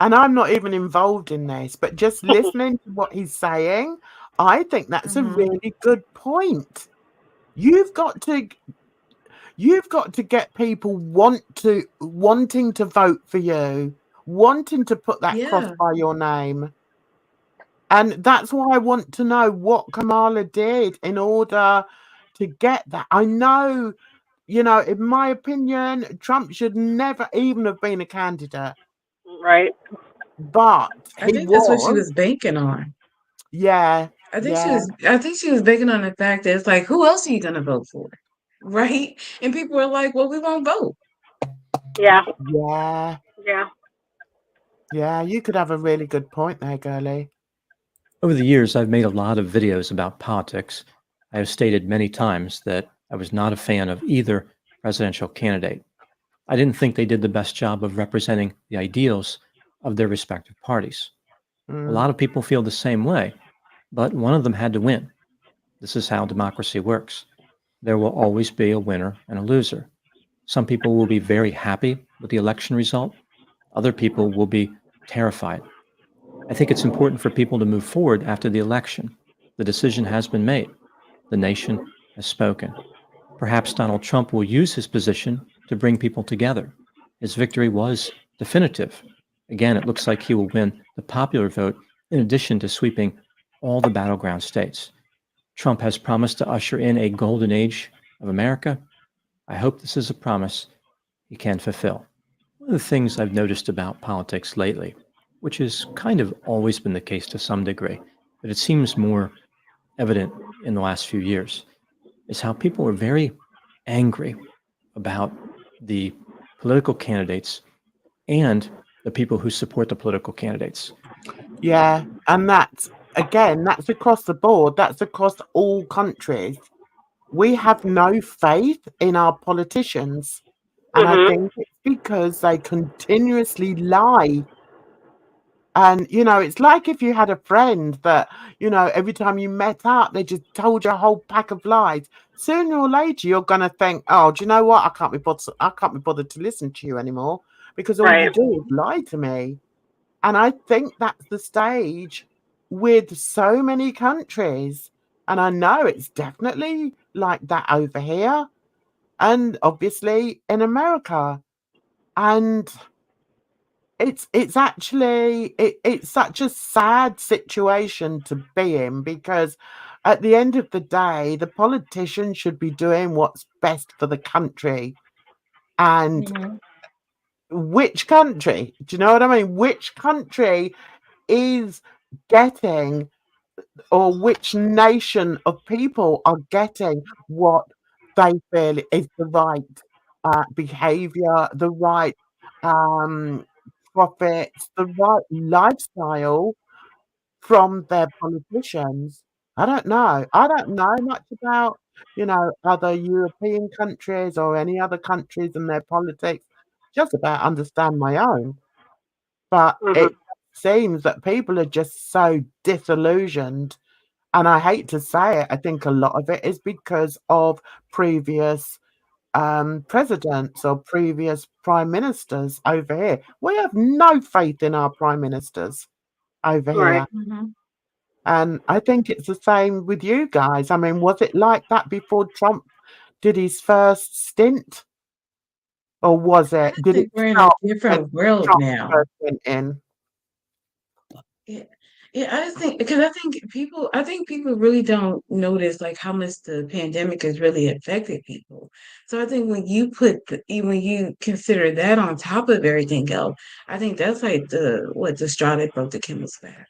Speaker 1: And I'm not even involved in this, but just listening to what he's saying, I think that's a really good point. You've got to get people wanting to vote for you, wanting to put that cross by your name. And that's why I want to know what Kamala did in order to get that. I know, in my opinion, Trump should never even have been a candidate.
Speaker 6: Right.
Speaker 1: But
Speaker 2: I think that's what she was banking on.
Speaker 1: Yeah.
Speaker 2: I think she was banking on the fact that it's like, who else are you gonna vote for? Right? And people were like, well, we won't vote.
Speaker 6: Yeah.
Speaker 1: Yeah.
Speaker 6: Yeah.
Speaker 1: Yeah, you could have a really good point there, girlie.
Speaker 7: Over the years, I've made a lot of videos about politics. I have stated many times that I was not a fan of either presidential candidate. I didn't think they did the best job of representing the ideals of their respective parties. A lot of people feel the same way, but one of them had to win. This is how democracy works. There will always be a winner and a loser. Some people will be very happy with the election result. Other people will be terrified. I think it's important for people to move forward after the election. The decision has been made. The nation has spoken. Perhaps Donald Trump will use his position to bring people together. His victory was definitive. Again, it looks like he will win the popular vote in addition to sweeping all the battleground states. Trump has promised to usher in a golden age of America. I hope this is a promise he can fulfill. One of the things I've noticed about politics lately, which has kind of always been the case to some degree, but it seems more evident in the last few years, is how people are very angry about the political candidates and the people who support the political candidates.
Speaker 1: Yeah, and that's across the board. That's across all countries. We have no faith in our politicians. And I think it's because they continuously lie. And, it's like if you had a friend that, every time you met up, they just told you a whole pack of lies. Sooner or later, you're going to think, oh, do you know what? I can't be bothered to listen to you anymore because all you do is lie to me. And I think that's the stage with so many countries. And I know it's definitely like that over here and obviously in America. And it's actually it's such a sad situation to be in because at the end of the day, the politicians should be doing what's best for the country. And which country? Do you know what I mean? Which country is getting, or which nation of people are getting what they feel is the right behavior, the right profits, the right lifestyle from their politicians? I don't know. I don't know much about, other European countries or any other countries and their politics. just about understand my own. But it seems that people are just so disillusioned. And I hate to say it, I think a lot of it is because of previous presidents or previous prime ministers over here. We have no faith in our prime ministers over
Speaker 6: Right.
Speaker 1: here.
Speaker 2: Mhm.
Speaker 1: And I think it's the same with you guys. I mean, was it like that before Trump did his first stint? Or was
Speaker 2: I
Speaker 1: it, did it
Speaker 2: think we're in a
Speaker 1: stop when
Speaker 2: different world
Speaker 1: Trump
Speaker 2: now.
Speaker 1: first went in?
Speaker 2: Yeah. Yeah, I just think because I think people really don't notice like how much the pandemic has really affected people. So I think when you when you consider that on top of everything else, I think that's like the straw that broke the camel's back.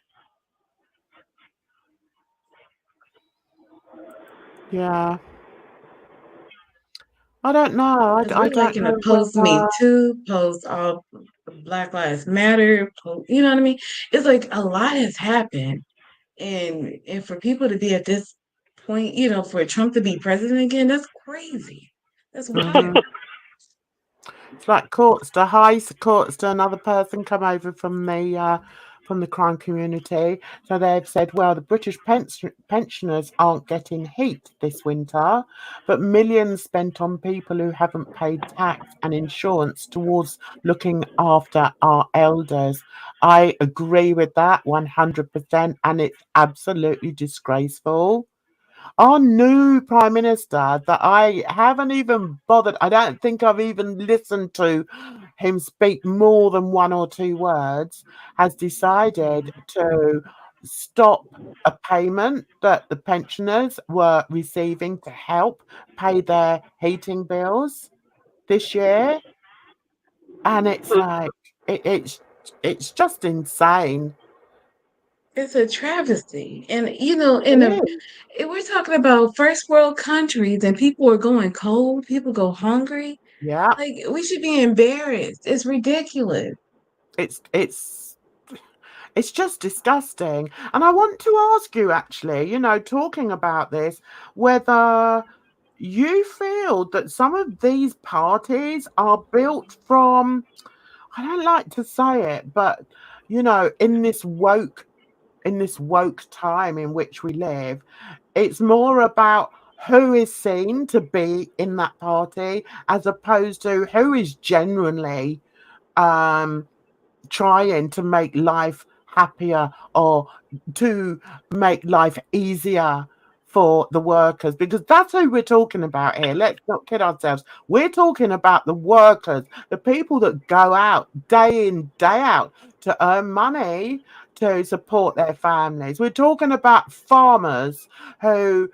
Speaker 1: Yeah. I don't know.
Speaker 2: Because
Speaker 1: I
Speaker 2: we're like
Speaker 1: don't
Speaker 2: in a
Speaker 1: know
Speaker 2: post Me
Speaker 1: whether.
Speaker 2: Too, post all Black Lives Matter, you know what I mean? It's like a lot has happened. And for people to be at this point, for Trump to be president again, that's crazy. That's
Speaker 1: Mhm.
Speaker 2: wild.
Speaker 1: It's like Courtster, hi, Courtster, another person come over from the crime community. So they've said, well, the British pensioners aren't getting heat this winter, but millions spent on people who haven't paid tax and insurance towards looking after our elders. I agree with that 100%, and it's absolutely disgraceful. Our new prime minister that I haven't even bothered, I don't think I've even listened to him speak more than one or two words, has decided to stop a payment that the pensioners were receiving to help pay their heating bills this year. And it's like, it's just insane.
Speaker 2: It's a travesty. And,
Speaker 1: It is.
Speaker 2: we're talking about first world countries and people are going cold, people go hungry.
Speaker 1: Yeah.
Speaker 2: Like, we should be embarrassed. It's ridiculous.
Speaker 1: It's it's It's just disgusting. And I want to ask you, actually, talking about this, whether you feel that some of these parties are built from, I don't like to say it, but, in this woke time in which we live, it's more about who is seen to be in that party as opposed to who is genuinely um trying to make life happier or to make life easier for the workers, because that's who we're talking about here. Let's not kid ourselves. We're talking about the workers, the people that go out day in, day out to earn money to support their families. We're talking about farmers who,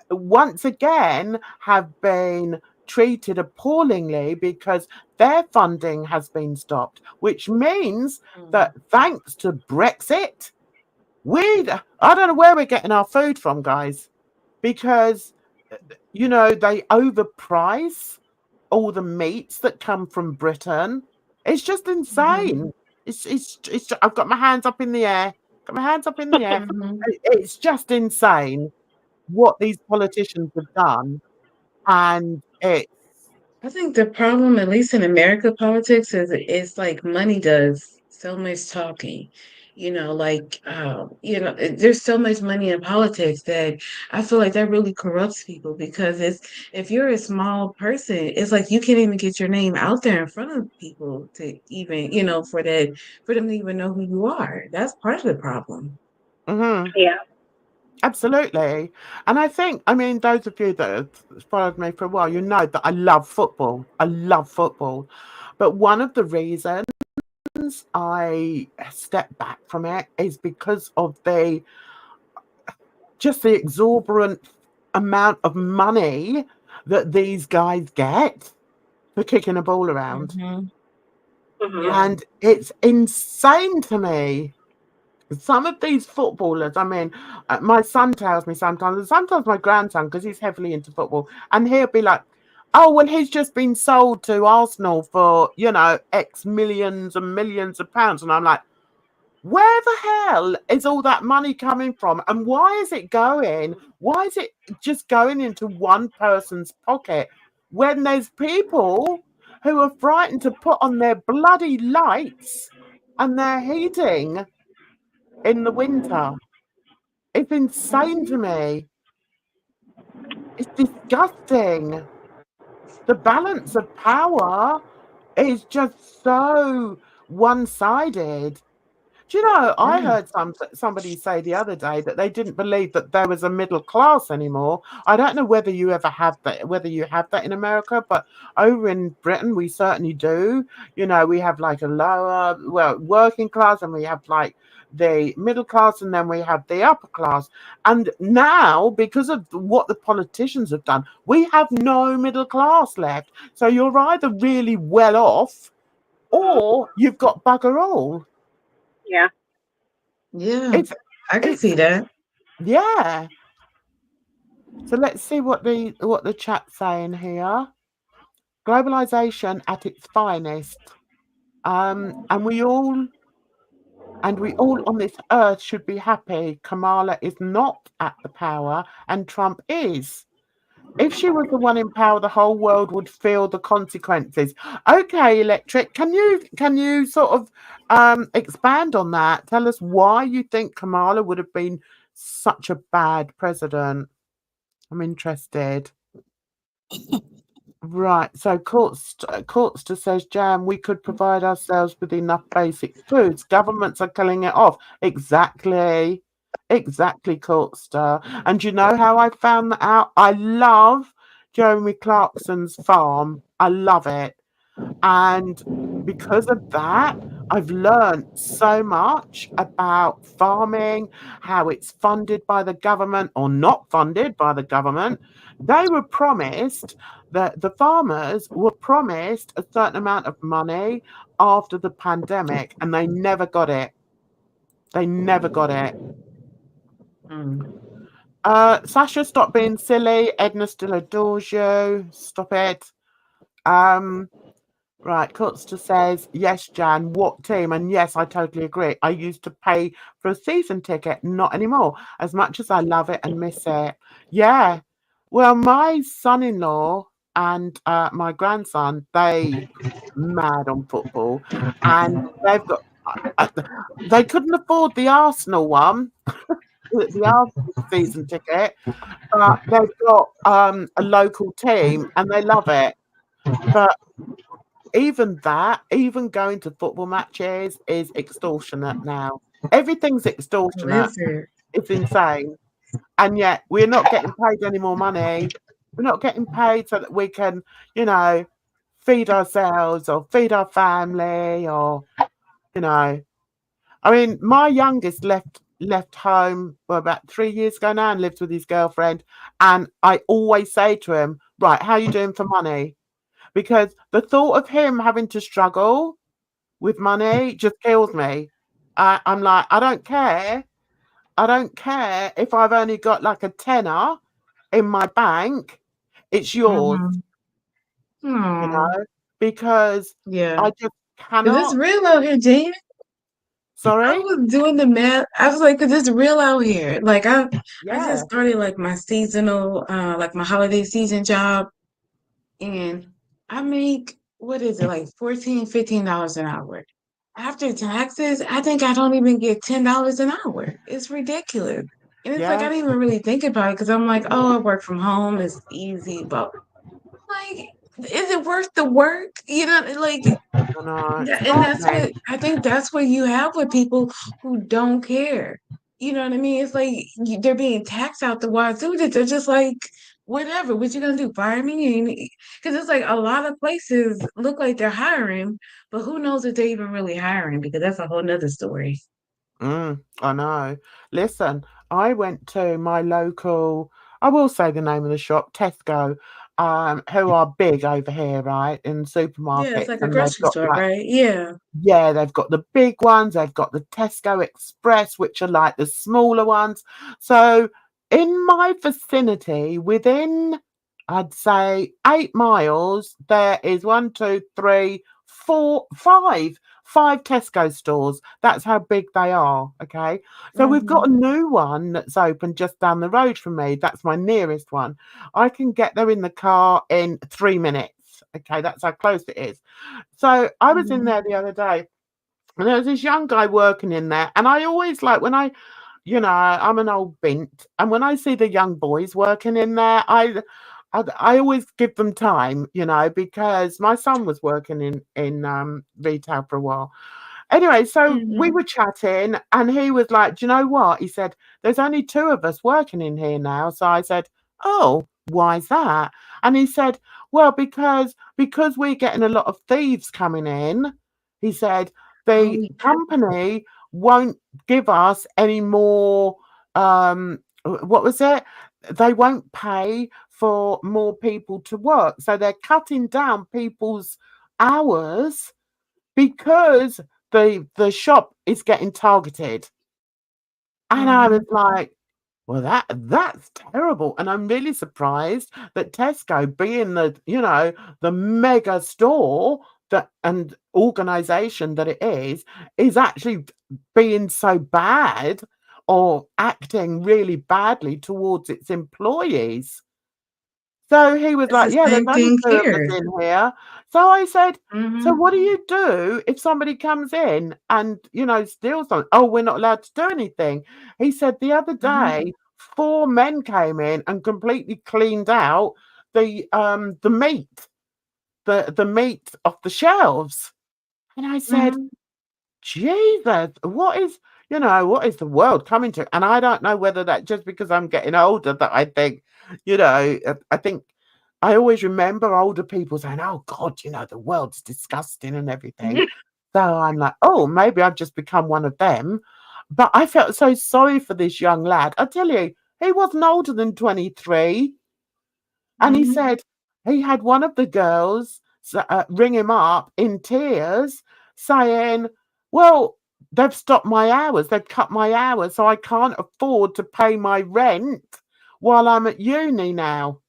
Speaker 1: once again, have been treated appallingly because their funding has been stopped, which means that thanks to Brexit, I don't know where we're getting our food from, guys, because, they overprice all the meats that come from Britain. It's just
Speaker 2: Mhm.
Speaker 1: insane. I've got my hands up in the air. Got my hands up in the air.
Speaker 2: Mhm.
Speaker 1: It's just insane what these politicians have done, and it's
Speaker 2: I think the problem, at least in America politics, is it's like money does so much talking. There's so much money in politics that I feel like that really corrupts people because if you're a small person, it's like you can't even get your name out there in front of people to even, for them to even know who you are. That's part of the problem.
Speaker 1: mhm.
Speaker 6: Yeah.
Speaker 1: Absolutely. And I mean, those of you that have followed me for a while, you know that I love football. I love football. But one of the reasons I step back from it is because of the exorbitant amount of money that these guys get for kicking a ball around.
Speaker 2: Hmm.
Speaker 6: Hmm.
Speaker 2: Yeah.
Speaker 1: And it's insane to me. Some of these footballers, I mean, my son tells me sometimes, and sometimes my grandson, because he's heavily into football, and he'll be like, oh, well, he's just been sold to Arsenal for, X millions and millions of pounds. And I'm like, where the hell is all that money coming from? And why is it going? Why is it just going into one person's pocket when there's people who are frightened to put on their bloody lights and their heating in the winter. It's insane to me. It's disgusting. The balance of power is just so one-sided. Do you know, I heard somebody say the other day that they didn't believe that there was a middle class anymore. I don't know whether you ever have that, whether you have that in America, but over in Britain, we certainly do. You know, we have like a lower, well, working class, and we have like the middle class, and then we have the upper class. And now, because of what the politicians have done, we have no middle class left. So you're either really well off or you've got bugger all.
Speaker 6: Yeah.
Speaker 2: Yeah,
Speaker 1: It's
Speaker 2: I can
Speaker 1: it's
Speaker 2: see that.
Speaker 1: yeah. So let's see what the chat's saying here. Globalization at its finest. And we all on this earth should be happy Kamala is not at the power and Trump is. If she was the one in power, the whole world would feel the consequences. Okay, Electric, can you sort of expand on that? Tell us why you think Kamala would have been such a bad president. I'm interested. Right, so Courtster says, Jam, we could provide ourselves with enough basic foods. Governments are killing it off. Exactly, Courtster. And you know how I found that out? I love Jeremy Clarkson's farm. I love it. And because of that, I've learned so much about farming, how it's funded by the government or not funded by the government. They were promised that the farmers were promised a certain amount of money after the pandemic, and they never got it. They never got it. Sasha, stop being silly. Edna still adores you. Stop it. Right, Kutster says, yes, Jan, what team? And yes, I totally agree. I used to pay for a season ticket, not anymore, as much as I love it and miss it. Yeah. Well, my son-in-law and my grandson, they mad on football, and they've got they couldn't afford the Arsenal one, the Arsenal season ticket, but they've got a local team and they love it. But even going to football matches is extortionate now. Everything's extortionate. It's insane. And yet we're not getting paid any more money. We're not getting paid so that we can, feed ourselves or feed our family or, I mean, my youngest left home about 3 years ago now and lives with his girlfriend. And I always say to him, right, how are you doing for money? Because the thought of him having to struggle with money just kills me. I'm like, I don't care. I don't care if I've only got like a tenner in my bank. It's yours, because I just cannot.
Speaker 2: It's real out here, Jane.
Speaker 1: Sorry?
Speaker 2: I was doing the math. I was like, because it's real out here. Like I just started like my seasonal, like my holiday season job, and I make, what is it, like $14, $15 an hour. After taxes, I think I don't even get $10 an hour. It's ridiculous. And it's like I didn't even really think about it because I'm like, oh, I work from home, it's easy, but like, is it worth the work? Like, and that's what I think that's what you have with people who don't care. You know what I mean? It's like they're being taxed out the wazoo that they're just like, whatever, what you gonna do? Fire me? Because it's like a lot of places look like they're hiring, but who knows if they're even really hiring, because that's a whole nother story.
Speaker 1: I know. Listen, I went to my local, I will say the name of the shop, Tesco, who are big over here, right, in supermarkets.
Speaker 2: Yeah, it's like a grocery store, right? Yeah.
Speaker 1: Yeah, they've got the big ones. They've got the Tesco Express, which are like the smaller ones. So in my vicinity, within, I'd say 8 miles, there is 1, 2, 3, 4, 5 Tesco stores. That's how big they are. Okay. So we've got a new one that's open just down the road from me. That's my nearest one. I can get there in the car in 3 minutes. Okay, that's how close it is. So I was in there the other day, and there was this young guy working in there, and I always like when I'm an old bint, and when I see the young boys working in there, I always give them time, because my son was working in retail for a while. Anyway, so we were chatting, and he was like, "Do you know what?" He said, "There's only two of us working in here now." So I said, "Oh, why's that?" And he said, "Well, because we're getting a lot of thieves coming in." He said, "The company won't give us any more, what was it? They won't pay for more people to work. So they're cutting down people's hours because the shop is getting targeted." And I was like, well, that's terrible. And I'm really surprised that Tesco, being the mega store that and organization that it is actually being so bad or acting really badly towards its employees. So he was
Speaker 2: It's
Speaker 1: like,
Speaker 2: the
Speaker 1: "Yeah, there's
Speaker 2: same
Speaker 1: only
Speaker 2: thing
Speaker 1: 2 of us
Speaker 2: here.
Speaker 1: in here." So I said, "So
Speaker 2: Mhm.
Speaker 1: what do you do if somebody comes in and, steals something?" "Oh, we're not allowed to do anything." He said the other
Speaker 2: Mhm.
Speaker 1: day, 4 men came in and completely cleaned out the meat, the meat off the shelves. And I said,
Speaker 2: Mhm.
Speaker 1: Jesus, what is the world coming to? And I don't know whether that just because I'm getting older that I think, I think I always remember older people saying, "Oh God, the world's disgusting and everything." So I'm like, oh, maybe I've just become one of them. But I felt so sorry for this young lad. I tell you, he wasn't older than 23. And he
Speaker 2: Mhm.
Speaker 1: said he had one of the girls ring him up in tears saying, "Well, they've stopped my hours. They've cut my hours, so I can't afford to pay my rent while I'm at uni now."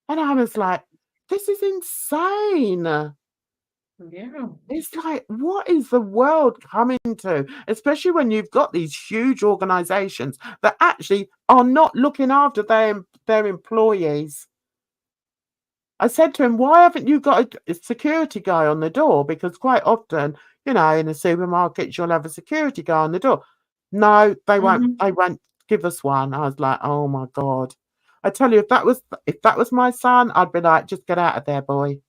Speaker 1: And I was like, this is insane.
Speaker 2: Yeah.
Speaker 1: It's like, what is the world coming to? Especially when you've got these huge organizations that actually are not looking after their employees. I said to him, "Why haven't you got a security guy on the door?" Because quite often, in the supermarkets, you'll have a security guy on the door. "No, they won't.
Speaker 2: Mhm.
Speaker 1: They won't give us one." I was like, "Oh my God!" I tell you, if that was my son, I'd be like, "Just get out of there, boy.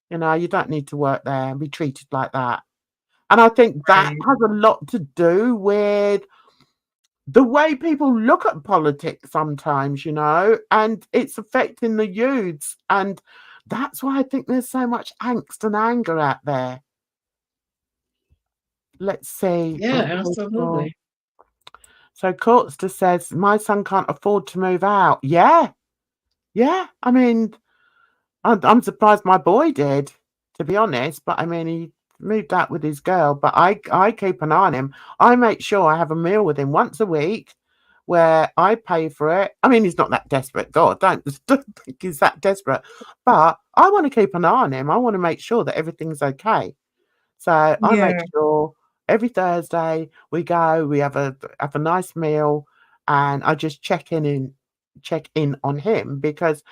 Speaker 1: You don't need to work there and be treated like that." And I think that
Speaker 2: Right.
Speaker 1: has a lot to do with the way people look at politics sometimes, and it's affecting the youths. And that's why I think there's so much angst and anger out there. Let's see.
Speaker 2: Yeah,
Speaker 1: Okay, so,
Speaker 2: absolutely.
Speaker 1: so Courtster says, my son can't afford to move out. Yeah, yeah. I mean, I'm surprised my boy did, to be honest. But I mean, he moved out with his girl. But I keep an eye on him. I make sure I have a meal with him once a week where I pay for it. I mean, he's not that desperate. God, don't think he's that desperate. But I want to keep an eye on him. I want to make sure that everything's okay. So I make
Speaker 2: Yeah.
Speaker 1: sure every Thursday we go, we have a nice meal, and I just check in on him because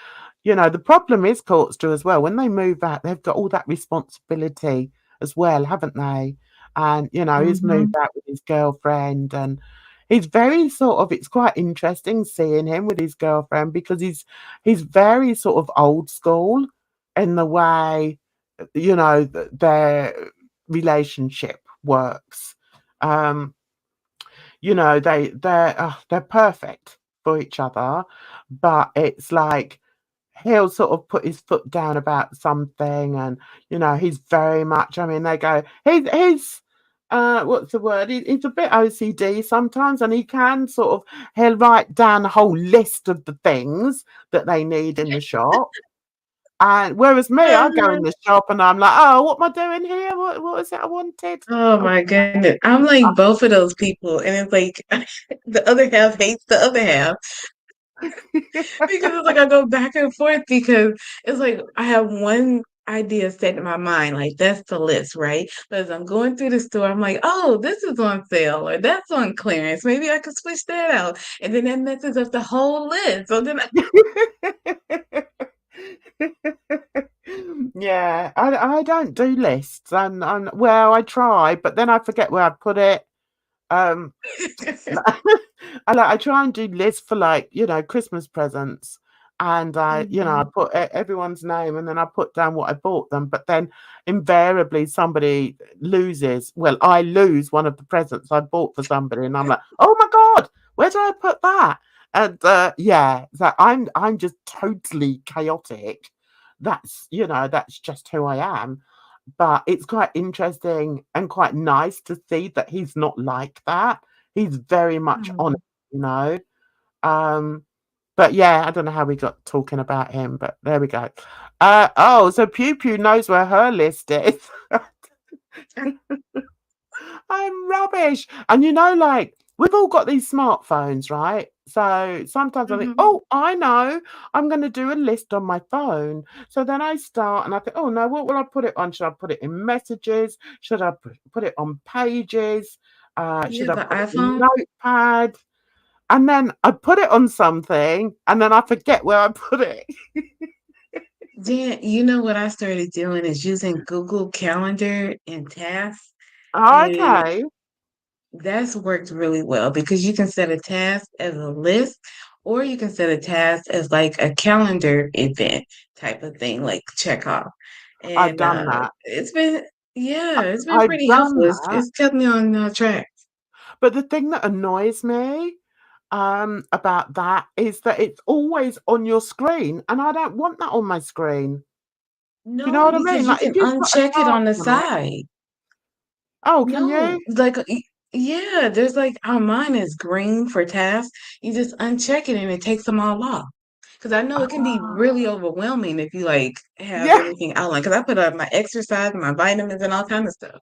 Speaker 1: the problem is Courtster as well. When they move out, they've got all that responsibility as well, haven't they? And he's moved
Speaker 2: Mhm.
Speaker 1: out with his girlfriend, and he's very sort of. It's quite interesting seeing him with his girlfriend because he's very sort of old school in the way their relationship works. Um, they're perfect for each other, but it's like he'll sort of put his foot down about something, and he's very much. I mean, they go. He's what's the word? He's a bit OCD sometimes, and he can sort of he'll write down a whole list of the things that they need in the shop. And whereas me, I go in
Speaker 2: Uh-huh.
Speaker 1: the shop and I'm like, "Oh, what am I doing here? What is it I wanted?"
Speaker 2: Oh my goodness. I'm like both of those people, and it's like the other half hates the other half because it's like I go back and forth because it's like I have one idea set in my mind, like that's the list, right? But as I'm going through the store, I'm like, oh, this is on sale or that's on clearance. Maybe I could switch that out. And then that messes up the whole list. So then I,
Speaker 1: Yeah, I don't do lists, and well, I try, but then I forget where I put it. Um, I try and do lists for Christmas presents, and I
Speaker 2: Mhm.
Speaker 1: put everyone's name, and then I put down what I bought them. But then invariably somebody loses. Well, I lose one of the presents I bought for somebody, and I'm like, oh my god, where did I put that? And yeah, so I'm just totally chaotic. That's just who I am. But it's quite interesting and quite nice to see that he's not like that. He's very much on it,
Speaker 2: Mm.
Speaker 1: you know. Um, but yeah, I don't know how we got talking about him, but there we go. So Pew Pew knows where her list is. I'm rubbish. And we've all got these smartphones, right? So sometimes I think,
Speaker 2: Mhm.
Speaker 1: oh, I know, I'm going to do a list on my phone. So then I start and I think, oh no, what will I put it on? Should I put it in messages? Should I put it on pages?
Speaker 2: You
Speaker 1: Should
Speaker 2: have
Speaker 1: I
Speaker 2: an
Speaker 1: put it in
Speaker 2: iPhone?
Speaker 1: notepad? And then I put it on something and then I forget where I put it.
Speaker 2: Jan, you know what I started doing is using Google Calendar and tasks, and
Speaker 1: Okay.
Speaker 2: that's worked really well because you can set a task as a list, or you can set a task as like a calendar event type of thing, like check off.
Speaker 1: I've
Speaker 2: And
Speaker 1: done that.
Speaker 2: it's been
Speaker 1: I've
Speaker 2: pretty helpful.
Speaker 1: done
Speaker 2: It's,
Speaker 1: that.
Speaker 2: it's kept me on track.
Speaker 1: But the thing that annoys me about that is that it's always on your screen, and I don't want that on my screen. Do you know
Speaker 2: No,
Speaker 1: what I
Speaker 2: because
Speaker 1: mean?
Speaker 2: you
Speaker 1: Like, if
Speaker 2: can
Speaker 1: you've got a
Speaker 2: uncheck it
Speaker 1: task
Speaker 2: on the
Speaker 1: on it.
Speaker 2: side.
Speaker 1: Oh, can you?
Speaker 2: No, like yeah, there's like how mine is green for tasks. You just uncheck it and it takes them all off. Because I know it can be
Speaker 1: Ah,
Speaker 2: really overwhelming if you like have
Speaker 1: yeah.
Speaker 2: everything outlined. Because I put up my exercise, my vitamins, and all kind of stuff.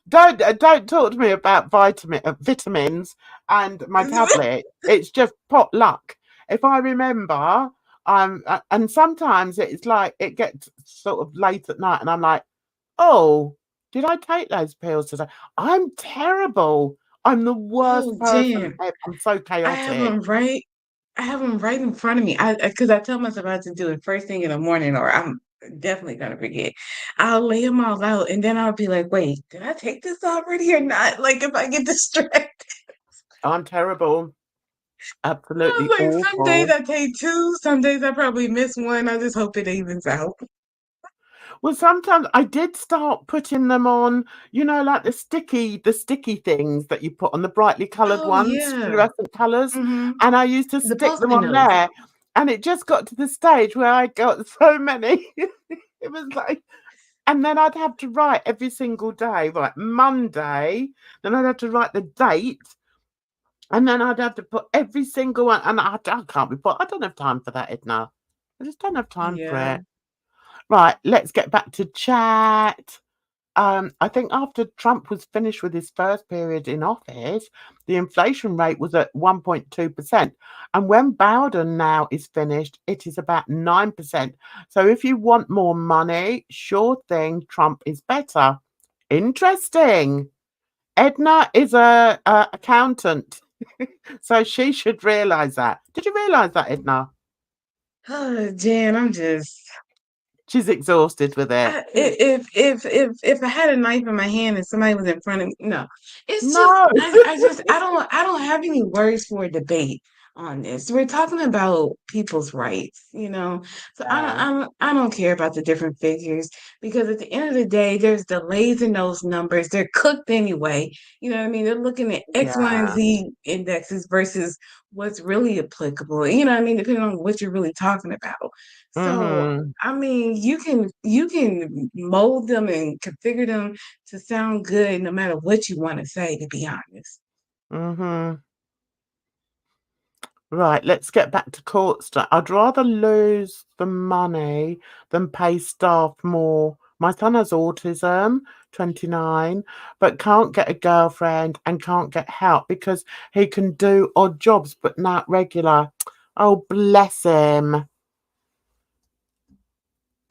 Speaker 1: Don't talk to me about vitamins and my tablet. It's just pot luck. If I remember, and sometimes it's like it gets sort of late at night, and I'm like, oh, did I take those pills today? I'm terrible. I'm the worst
Speaker 2: Oh,
Speaker 1: person
Speaker 2: Jen,
Speaker 1: ever. I'm so
Speaker 2: I have
Speaker 1: chaotic.
Speaker 2: them right. I have them right in front of me. I because I tell myself I have to do it first thing in the morning, or I'm definitely gonna forget. I'll lay them all out, and then I'll be like, "Wait, did I take this already or not?" Like if I get distracted.
Speaker 1: I'm terrible.
Speaker 2: I
Speaker 1: Absolutely
Speaker 2: was like, some days
Speaker 1: awful.
Speaker 2: I take two, some days I probably miss one. I just hope it evens out.
Speaker 1: Well, sometimes I did start putting them on, like the sticky things that you put on the brightly coloured
Speaker 2: Oh
Speaker 1: ones,
Speaker 2: yeah.
Speaker 1: fluorescent colours,
Speaker 2: Mm-hmm.
Speaker 1: and I used to
Speaker 2: The
Speaker 1: stick them
Speaker 2: Postman
Speaker 1: on
Speaker 2: knows.
Speaker 1: there, and it just got to the stage where I got so many. It was like, and then I'd have to write every single day, right? Monday, then I'd have to write the date, and then I'd have to put every single one, and I can't be put. I don't have time for that, Edna. I just don't have time for
Speaker 2: Yeah.
Speaker 1: it. Right, let's get back to chat. I think after Trump was finished with his first period in office, the inflation rate was at 1.2%. And when Bowden now is finished, it is about 9%. So if you want more money, sure thing, Trump is better. Interesting. Edna is a accountant, so she should realize that. Did you realize that, Edna?
Speaker 2: Oh, Jan, I'm just
Speaker 1: She's exhausted with it.
Speaker 2: if I had a knife in my hand and somebody was in front of me, no, it's just
Speaker 1: No.
Speaker 2: I don't have any words for a debate on this. We're talking about people's rights, you know. So
Speaker 1: Yeah.
Speaker 2: I don't care about the different figures because at the end of the day, there's delays in those numbers. They're cooked anyway. You know what I mean? They're looking at X, Y, and
Speaker 1: Yeah.
Speaker 2: Z indexes versus what's really applicable. You know what I mean? Depending on what you're really talking about. So
Speaker 1: Mhm.
Speaker 2: I mean, you can mold them and configure them to sound good no matter what you want to say, to be honest.
Speaker 1: Mhm. Right, let's get back to court stuff. I'd rather lose the money than pay staff more. My son has autism, 29, but can't get a girlfriend and can't get help because he can do odd jobs but not regular. Oh, bless him.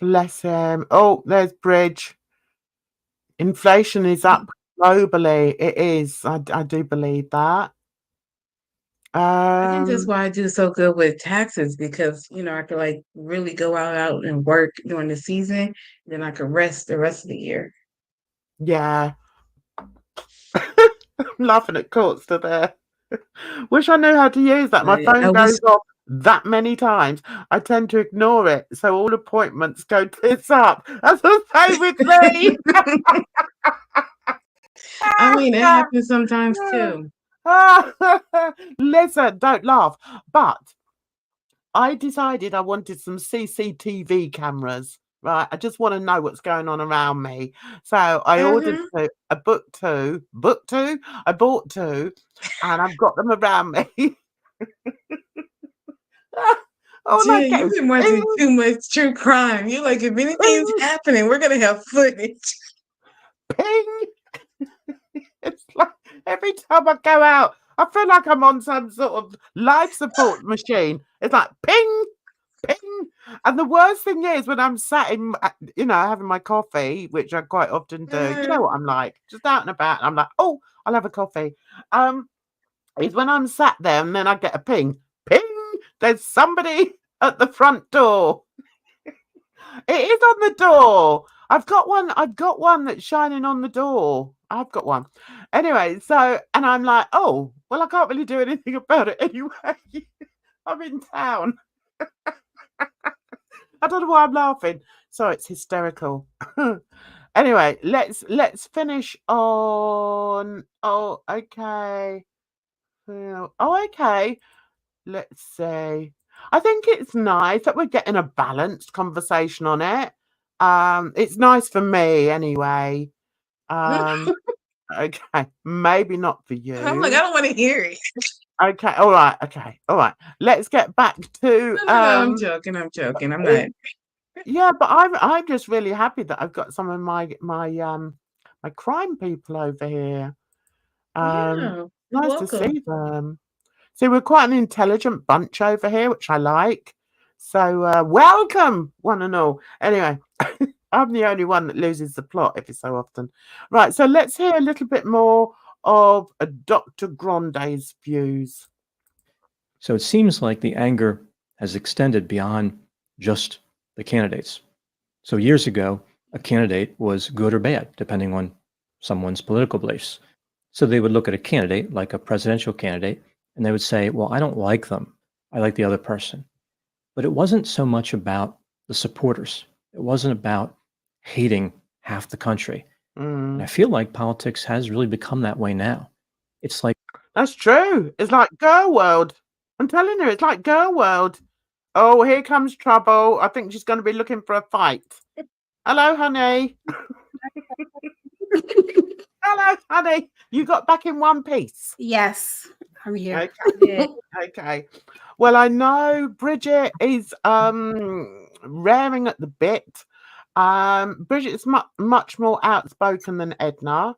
Speaker 1: Bless him. Oh, there's Bridge. Inflation is up globally. It is. I do believe that.
Speaker 2: I think that's
Speaker 1: Um,
Speaker 2: why I do so good with taxes because, I could like really go out and work during the season, then I could rest the rest of the year.
Speaker 1: yeah. I'm laughing at Courtster there. Wish I knew how to use that. My
Speaker 2: But
Speaker 1: phone
Speaker 2: I
Speaker 1: goes
Speaker 2: wish
Speaker 1: off that many times. I tend to ignore it, so all appointments go tits up. That's the same with me.
Speaker 2: I mean, it happens sometimes too.
Speaker 1: Listen, don't laugh. But I decided I wanted some CCTV cameras. Right, I just want to know what's going on around me. So I ordered
Speaker 2: Mhm.
Speaker 1: two. I booked two. I bought two, and I've got them around me. All I
Speaker 2: Jen,
Speaker 1: get
Speaker 2: you've
Speaker 1: is
Speaker 2: been watching
Speaker 1: ping,
Speaker 2: too much true crime. You're like, if anything's
Speaker 1: ping,
Speaker 2: happening, we're gonna have footage.
Speaker 1: ping. It's like every time I go out, I feel like I'm on some sort of life support machine. It's like ping, ping. And the worst thing is when I'm sat in, having my coffee, which I quite often do. You know
Speaker 2: Mhm.
Speaker 1: what I'm like? Just out and about. And I'm like, oh, I'll have a coffee. Is when I'm sat there and then I get a ping, ping. There's somebody at the front door. It is on the door. I've got one. I've got one that's shining on the door. I've got one. Anyway, so and I'm like, oh, well, I can't really do anything about it anyway. I'm in town. I don't know why I'm laughing. So it's hysterical. Anyway, let's finish on. Oh, okay. Oh, okay. Let's see. I think it's nice that we're getting a balanced conversation on it. It's nice for me anyway. Um, okay, maybe not for
Speaker 2: I'm like, I
Speaker 1: you.
Speaker 2: don't want to hear it.
Speaker 1: Okay, all right, okay, all right. Let's get back to
Speaker 2: No, I'm joking. I'm joking. I'm not.
Speaker 1: yeah, but I'm just really happy that I've got some of my crime people over here.
Speaker 2: Yeah, you're
Speaker 1: Nice to
Speaker 2: welcome.
Speaker 1: see them. See, we're quite an intelligent bunch over here, which I like. So, welcome, one and all. Anyway, I'm the only one that loses the plot every so often. Right, so let's hear a little bit more of Dr. Grande's views.
Speaker 7: So it seems like the anger has extended beyond just the candidates. So years ago, a candidate was good or bad, depending on someone's political beliefs. So they would look at a candidate, like a presidential candidate, and they would say, well, I don't like them. I like the other person. But it wasn't so much about the supporters. It wasn't about hating half the country. And I
Speaker 1: Mm,
Speaker 7: feel like politics has really become that way now. It's like,
Speaker 1: that's true. It's like Girl World. I'm telling you, it's like Girl World. Oh, here comes trouble. I think she's going to be looking for a fight. Hello, honey. Hello, honey. You got back in one piece.
Speaker 8: Yes, I'm here.
Speaker 1: Okay. Okay. Well, I know Bridget is raring at the bit. Bridget's much more outspoken than Edna.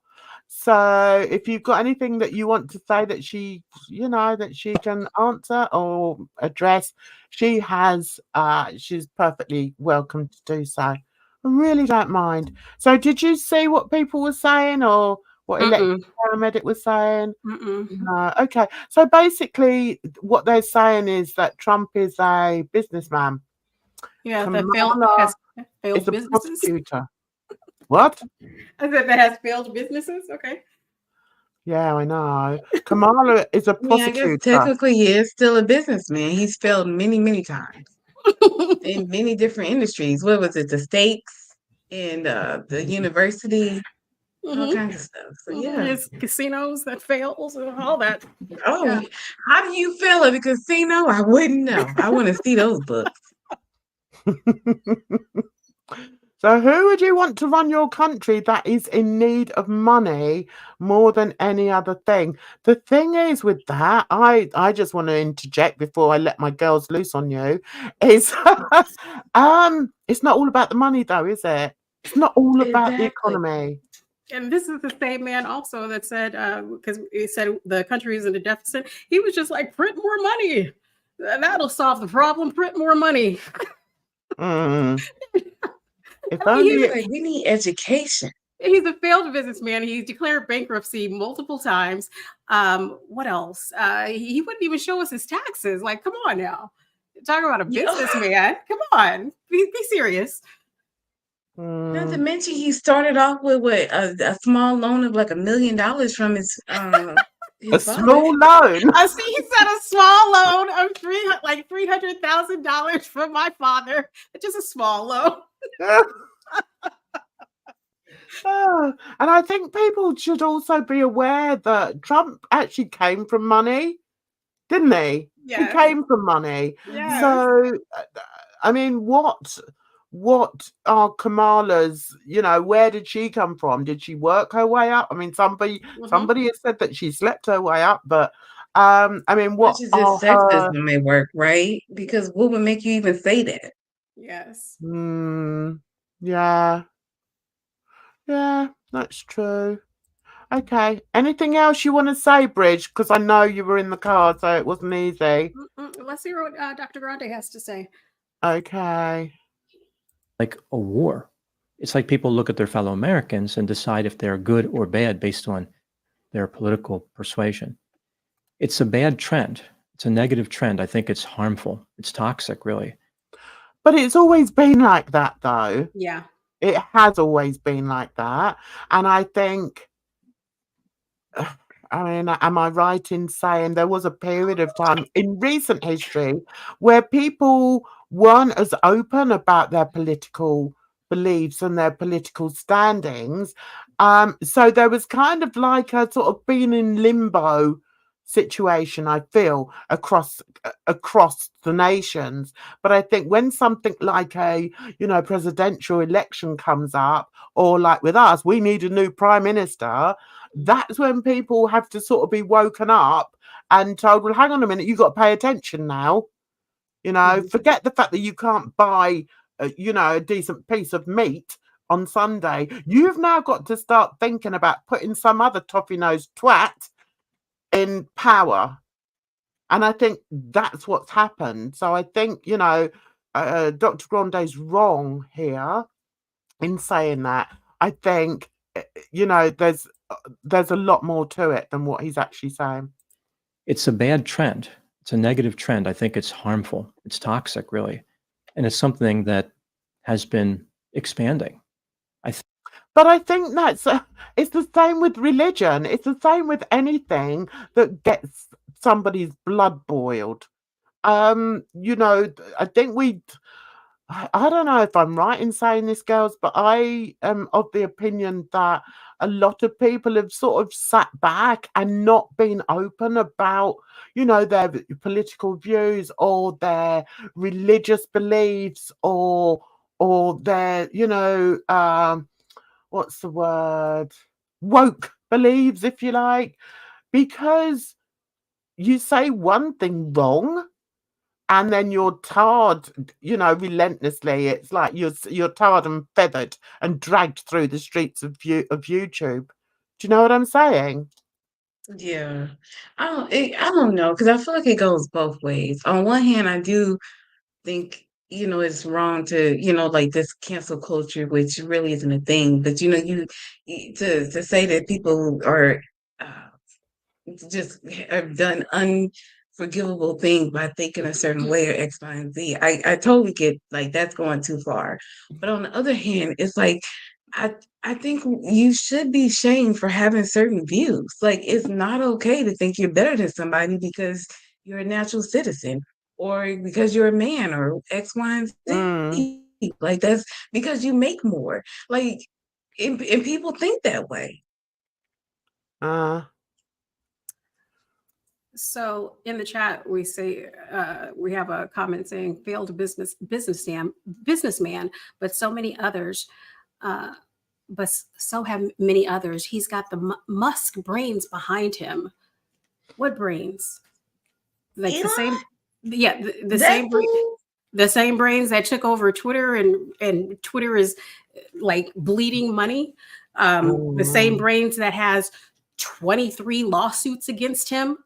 Speaker 1: So if you've got anything that you want to say that that she can answer or address, she's perfectly welcome to do so. I really don't mind. So did you see what people were saying or what Elected
Speaker 8: Mm-mm.
Speaker 1: Paramedic was saying?
Speaker 8: Mm-mm.
Speaker 1: No, okay. So basically, what they're saying is that Trump is a businessman.
Speaker 8: Yeah, that
Speaker 1: Kamala
Speaker 8: has failed
Speaker 1: is a
Speaker 8: businesses.
Speaker 1: prosecutor. What?
Speaker 8: I said that has failed businesses. Okay.
Speaker 1: Yeah, I know. Kamala is a
Speaker 2: I mean, I guess
Speaker 1: prosecutor.
Speaker 2: technically he is still a businessman. He's failed many, many times in many different industries. What was it? The stakes and the university, all kinds of stuff. So yeah.
Speaker 8: His casinos that fails and all that.
Speaker 2: Oh,
Speaker 8: Yeah.
Speaker 2: how do you feel at a casino? I wouldn't know. I want to see those books.
Speaker 1: So who would you want to run your country that is in need of money more than any other thing? The thing is with that, I just want to interject before I let my girls loose on you, is it's not all about the money though, is it? It's not all about the
Speaker 2: Exactly.
Speaker 1: economy.
Speaker 8: And this is the same man also that said, because he said the country is in a deficit. He was just like, print more money. That'll solve the problem. Print more money.
Speaker 1: Mm. If
Speaker 2: I mean,
Speaker 1: only
Speaker 2: he's like, we need education.
Speaker 8: He's a failed businessman. He's declared bankruptcy multiple times. What else? He wouldn't even show us his taxes. Like, come on now. Talk about a businessman. Come on. Be serious.
Speaker 2: Not to mention, he started off with what a small loan of like $1 million from his
Speaker 1: A
Speaker 2: father.
Speaker 1: small loan.
Speaker 8: I see he said a small loan of $300,000 from my father. It's just a small loan.
Speaker 1: And I think people should also be aware that Trump actually came from money, didn't he?
Speaker 8: Yes.
Speaker 1: He came from money.
Speaker 8: Yes.
Speaker 1: So, I mean, what are Kamala's, where did she come from? Did she work her way up? I mean, somebody has said that she slept her way up, but I mean, what
Speaker 2: is
Speaker 1: are
Speaker 2: this sexism at work, right? Because what would make you even say that?
Speaker 8: Yes.
Speaker 1: Yeah. Yeah, that's true. Okay. Anything else you want to say, Bridge? Because I know you were in the car, so it wasn't easy.
Speaker 8: Let's hear what Dr. Grande has to say.
Speaker 1: Okay.
Speaker 7: Like a war. It's like people look at their fellow Americans and decide if they're good or bad based on their political persuasion. It's a bad trend. It's a negative trend. I think it's harmful. It's toxic, really.
Speaker 1: But it's always been like that, though.
Speaker 8: Yeah.
Speaker 1: It has always been like that. And I think, I mean, am I right in saying there was a period of time in recent history where people weren't as open about their political beliefs and their political standings? So there was kind of like a sort of being in limbo situation, I feel, across the nations. But I think when something like a presidential election comes up, or like with us, we need a new prime minister, that's when people have to sort of be woken up and told, well, hang on a minute, you've got to pay attention now. Forget the fact that you can't buy a decent piece of meat on Sunday. You've now got to start thinking about putting some other toffee-nosed twat in power. And I think that's what's happened. So I think, Dr. Grande's wrong here in saying that. I think, there's a lot more to it than what he's actually saying.
Speaker 7: It's a bad trend. It's a negative trend. I think it's harmful. It's toxic, really. And it's something that has been expanding.
Speaker 1: But I think it's the same with religion. It's the same with anything that gets somebody's blood boiled. I think I don't know if I'm right in saying this, girls, but I am of the opinion that a lot of people have sort of sat back and not been open about, their political views or their religious beliefs or their, what's the word? Woke beliefs, if you like, because you say one thing wrong and then you're tarred, relentlessly. It's like you're tarred and feathered and dragged through the streets of YouTube. Do you know what I'm saying?
Speaker 2: Yeah, I don't know, because I feel like it goes both ways. On one hand, I do think it's wrong to like this cancel culture, which really isn't a thing. But to say that people are just have done unforgivable things by thinking a certain way or X, Y, and Z. I totally get like that's going too far. But on the other hand, it's like I think you should be shamed for having certain views. Like it's not okay to think you're better than somebody because you're a natural citizen or because you're a man or X, Y, and Z. Like that's because you make more. Like and people think that way.
Speaker 8: So in the chat, we say we have a comment saying failed businessman, but so many others, but so have many others. He's got the Musk brains behind him. What brains? Like
Speaker 2: Elon?
Speaker 8: the same, yeah, the same brains that took over Twitter, and Twitter is like bleeding money. The same brains that has 23 lawsuits against him.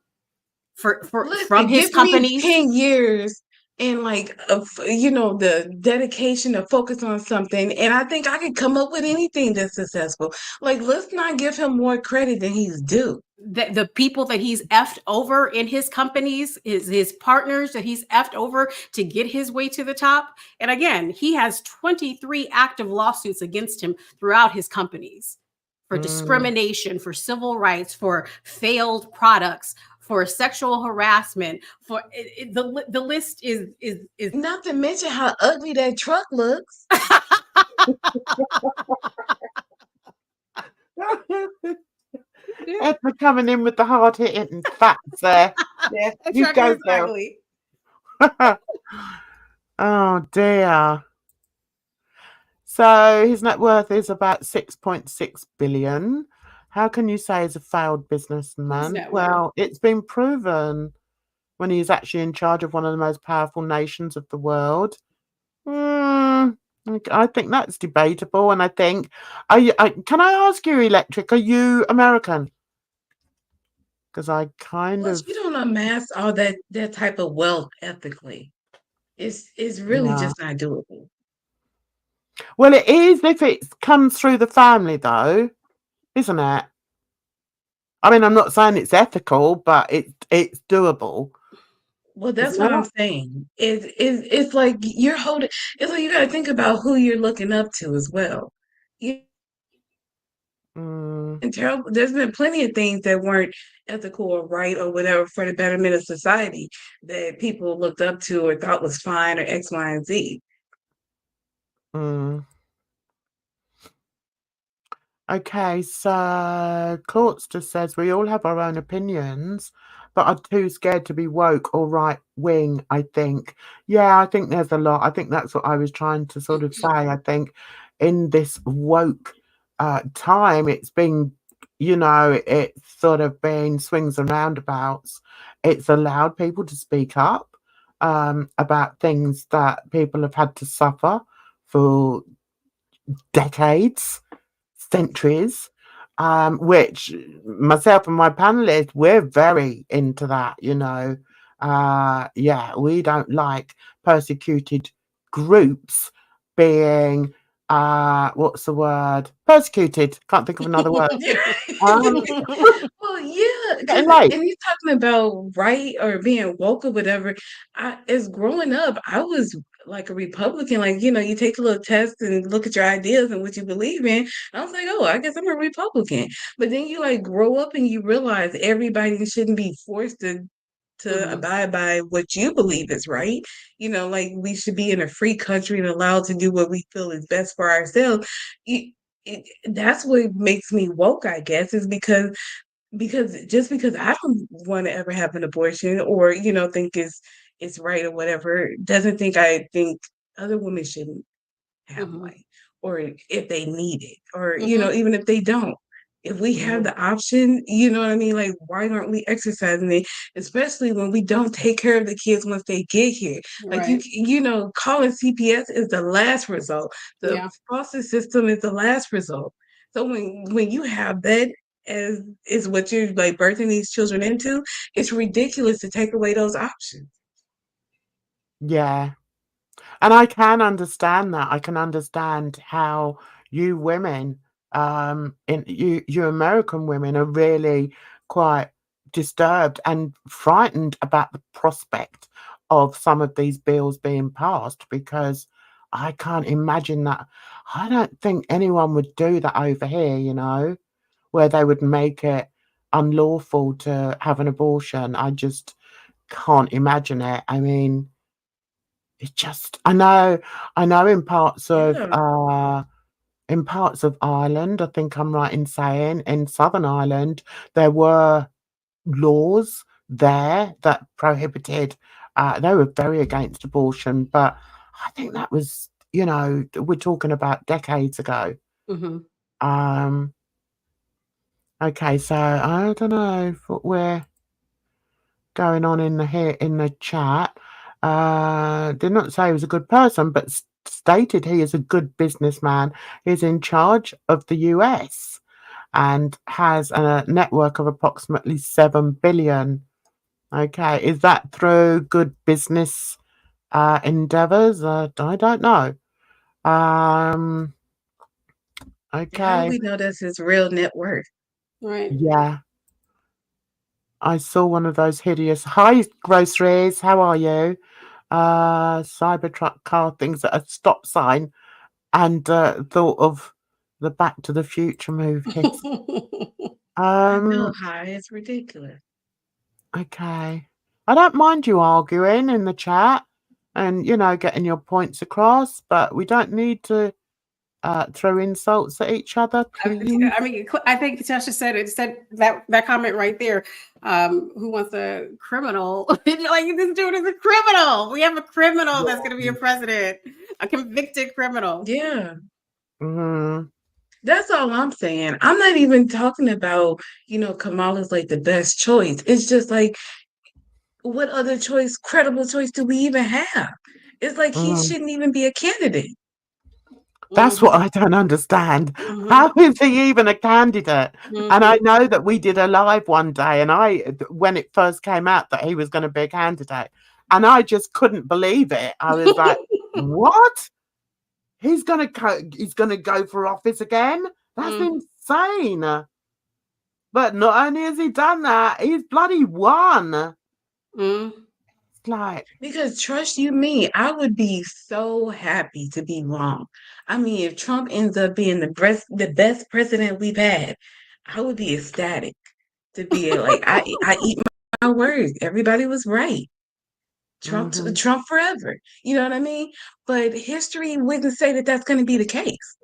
Speaker 8: From his companies.
Speaker 2: 10 years and like the dedication to focus on something, and I think I could come up with anything that's successful. Like, let's not give him more credit than he's due.
Speaker 8: The people that he's effed over in his companies, his partners that he's effed over to get his way to the top. And again, he has 23 active lawsuits against him throughout his companies for discrimination, for civil rights, for failed products, for sexual harassment. For the list is
Speaker 2: not to mention how ugly that truck looks.
Speaker 1: Edna coming in with the hard hitting facts there. Yeah, you go there. Oh dear. So his net worth is about 6.6 billion. How can you say he's a failed businessman? Well, it's been proven when he's actually in charge of one of the most powerful nations of the world. I think that's debatable, and I think, can I ask you, Electric, are you American? Because I kind of...
Speaker 2: You don't amass all that type of wealth ethically. It's really just not doable.
Speaker 1: Well, it is if it comes through the family, though, isn't it? I mean, I'm not saying it's ethical, but it's doable.
Speaker 2: Well, that's what I'm saying. It's like you're holding. It's like you got to think about who you're looking up to as well. And terrible. There's been plenty of things that weren't ethical or right or whatever for the betterment of society that people looked up to or thought was fine or X, Y, and Z.
Speaker 1: Okay, so Courts just says we all have our own opinions, but are too scared to be woke or right wing, I think. Yeah, I think there's a lot. I think that's what I was trying to sort of say. I think in this woke time, it's been, it's sort of been swings and roundabouts. It's allowed people to speak up about things that people have had to suffer for decades, centuries, which myself and my panelists, we're very into that, yeah, we don't like persecuted groups being what's the word? Persecuted. Can't think of another word.
Speaker 2: Well, yeah, and you're talking about right or being woke or whatever. As growing up, I was like a Republican. Like, you take a little test and look at your ideas and what you believe in. I was like, oh, I guess I'm a Republican. But then you like grow up and you realize everybody shouldn't be forced to abide by what you believe is right. Like we should be in a free country and allowed to do what we feel is best for ourselves. That's what makes me woke, I guess, is because just because I don't want to ever have an abortion or think it's right or whatever doesn't I think other women shouldn't have one, or if they need it, or even if they don't. If we have the option, you know what I mean? Like, why aren't we exercising it? Especially when we don't take care of the kids once they get here. Like, calling CPS is the last result. The foster system is the last result. So when you have that as is what you're like birthing these children into, it's ridiculous to take away those options.
Speaker 1: Yeah. And I can understand that. I can understand how you women, you American women are really quite disturbed and frightened about the prospect of some of these bills being passed, because I can't imagine that. I don't think anyone would do that over here, where they would make it unlawful to have an abortion. I just can't imagine it. I mean, it's just, I know in parts of Ireland, I think I'm right in saying, in Southern Ireland, there were laws there that prohibited, they were very against abortion, but I think that was, we're talking about decades ago. Okay, so I don't know what we're going on in the chat. Did not say he was a good person, but stated he is a good businessman. He's in charge of the US and has a network of approximately 7 billion. Okay, is that through good business endeavors. I don't know.
Speaker 2: How do
Speaker 1: Okay.
Speaker 2: we know that's his real net worth?
Speaker 8: Right.
Speaker 1: Yeah. I saw one of those hideous hi groceries, how are you? Cybertruck car things at a stop sign and thought of the Back to the Future movies.
Speaker 2: I know,
Speaker 1: Um,
Speaker 2: high is ridiculous.
Speaker 1: okay. I don't mind you arguing in the chat and, getting your points across, but we don't need to throw insults at each other, please.
Speaker 8: I mean, I think Tasha said it. Said that comment right there. Who wants a criminal? Like, this dude is a criminal. We have a criminal that's going to be a president, a convicted criminal.
Speaker 2: Yeah.
Speaker 1: Mm-hmm.
Speaker 2: That's all I'm saying. I'm not even talking about, Kamala's like the best choice. It's just like, what other choice, credible choice do we even have? It's like he
Speaker 1: Mm.
Speaker 2: shouldn't even be a candidate.
Speaker 1: That's what I don't understand.
Speaker 8: Mhm.
Speaker 1: How is he even a candidate?
Speaker 8: Mhm.
Speaker 1: And I know that we did a live one day, and when it first came out that he was going to be a candidate, and I just couldn't believe it. I was like, "What? He's going to go for office again? That's insane!" But not only has he done that, he's bloody won. It's like,
Speaker 2: Because trust you me, I would be so happy to be wrong. I mean, if Trump ends up being the best president we've had, I would be ecstatic to be like, I eat my words. Everybody was right. Trump forever. You know what I mean? But history wouldn't say that that's going to be the case.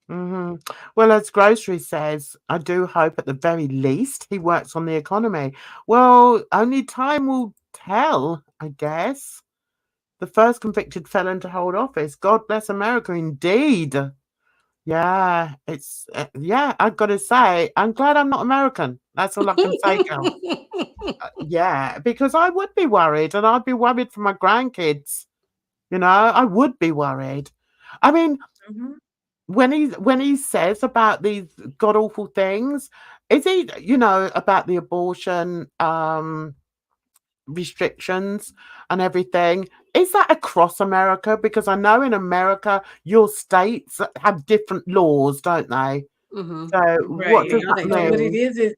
Speaker 1: Well, as Grocery says, I do hope at the very least he works on the economy. Well, only time will tell, I guess. The first convicted felon to hold office. God bless America, indeed. Yeah, I've got to say, I'm glad I'm not American. That's all I can say, girl. Yeah, because I would be worried, and I'd be worried for my grandkids. I would be worried. I mean, when he says about these god awful things, is he about the abortion restrictions and everything? Is that across America? Because I know in America your states have different laws, don't they? So what
Speaker 2: Right.
Speaker 1: does that
Speaker 2: So what it
Speaker 1: mean?
Speaker 2: is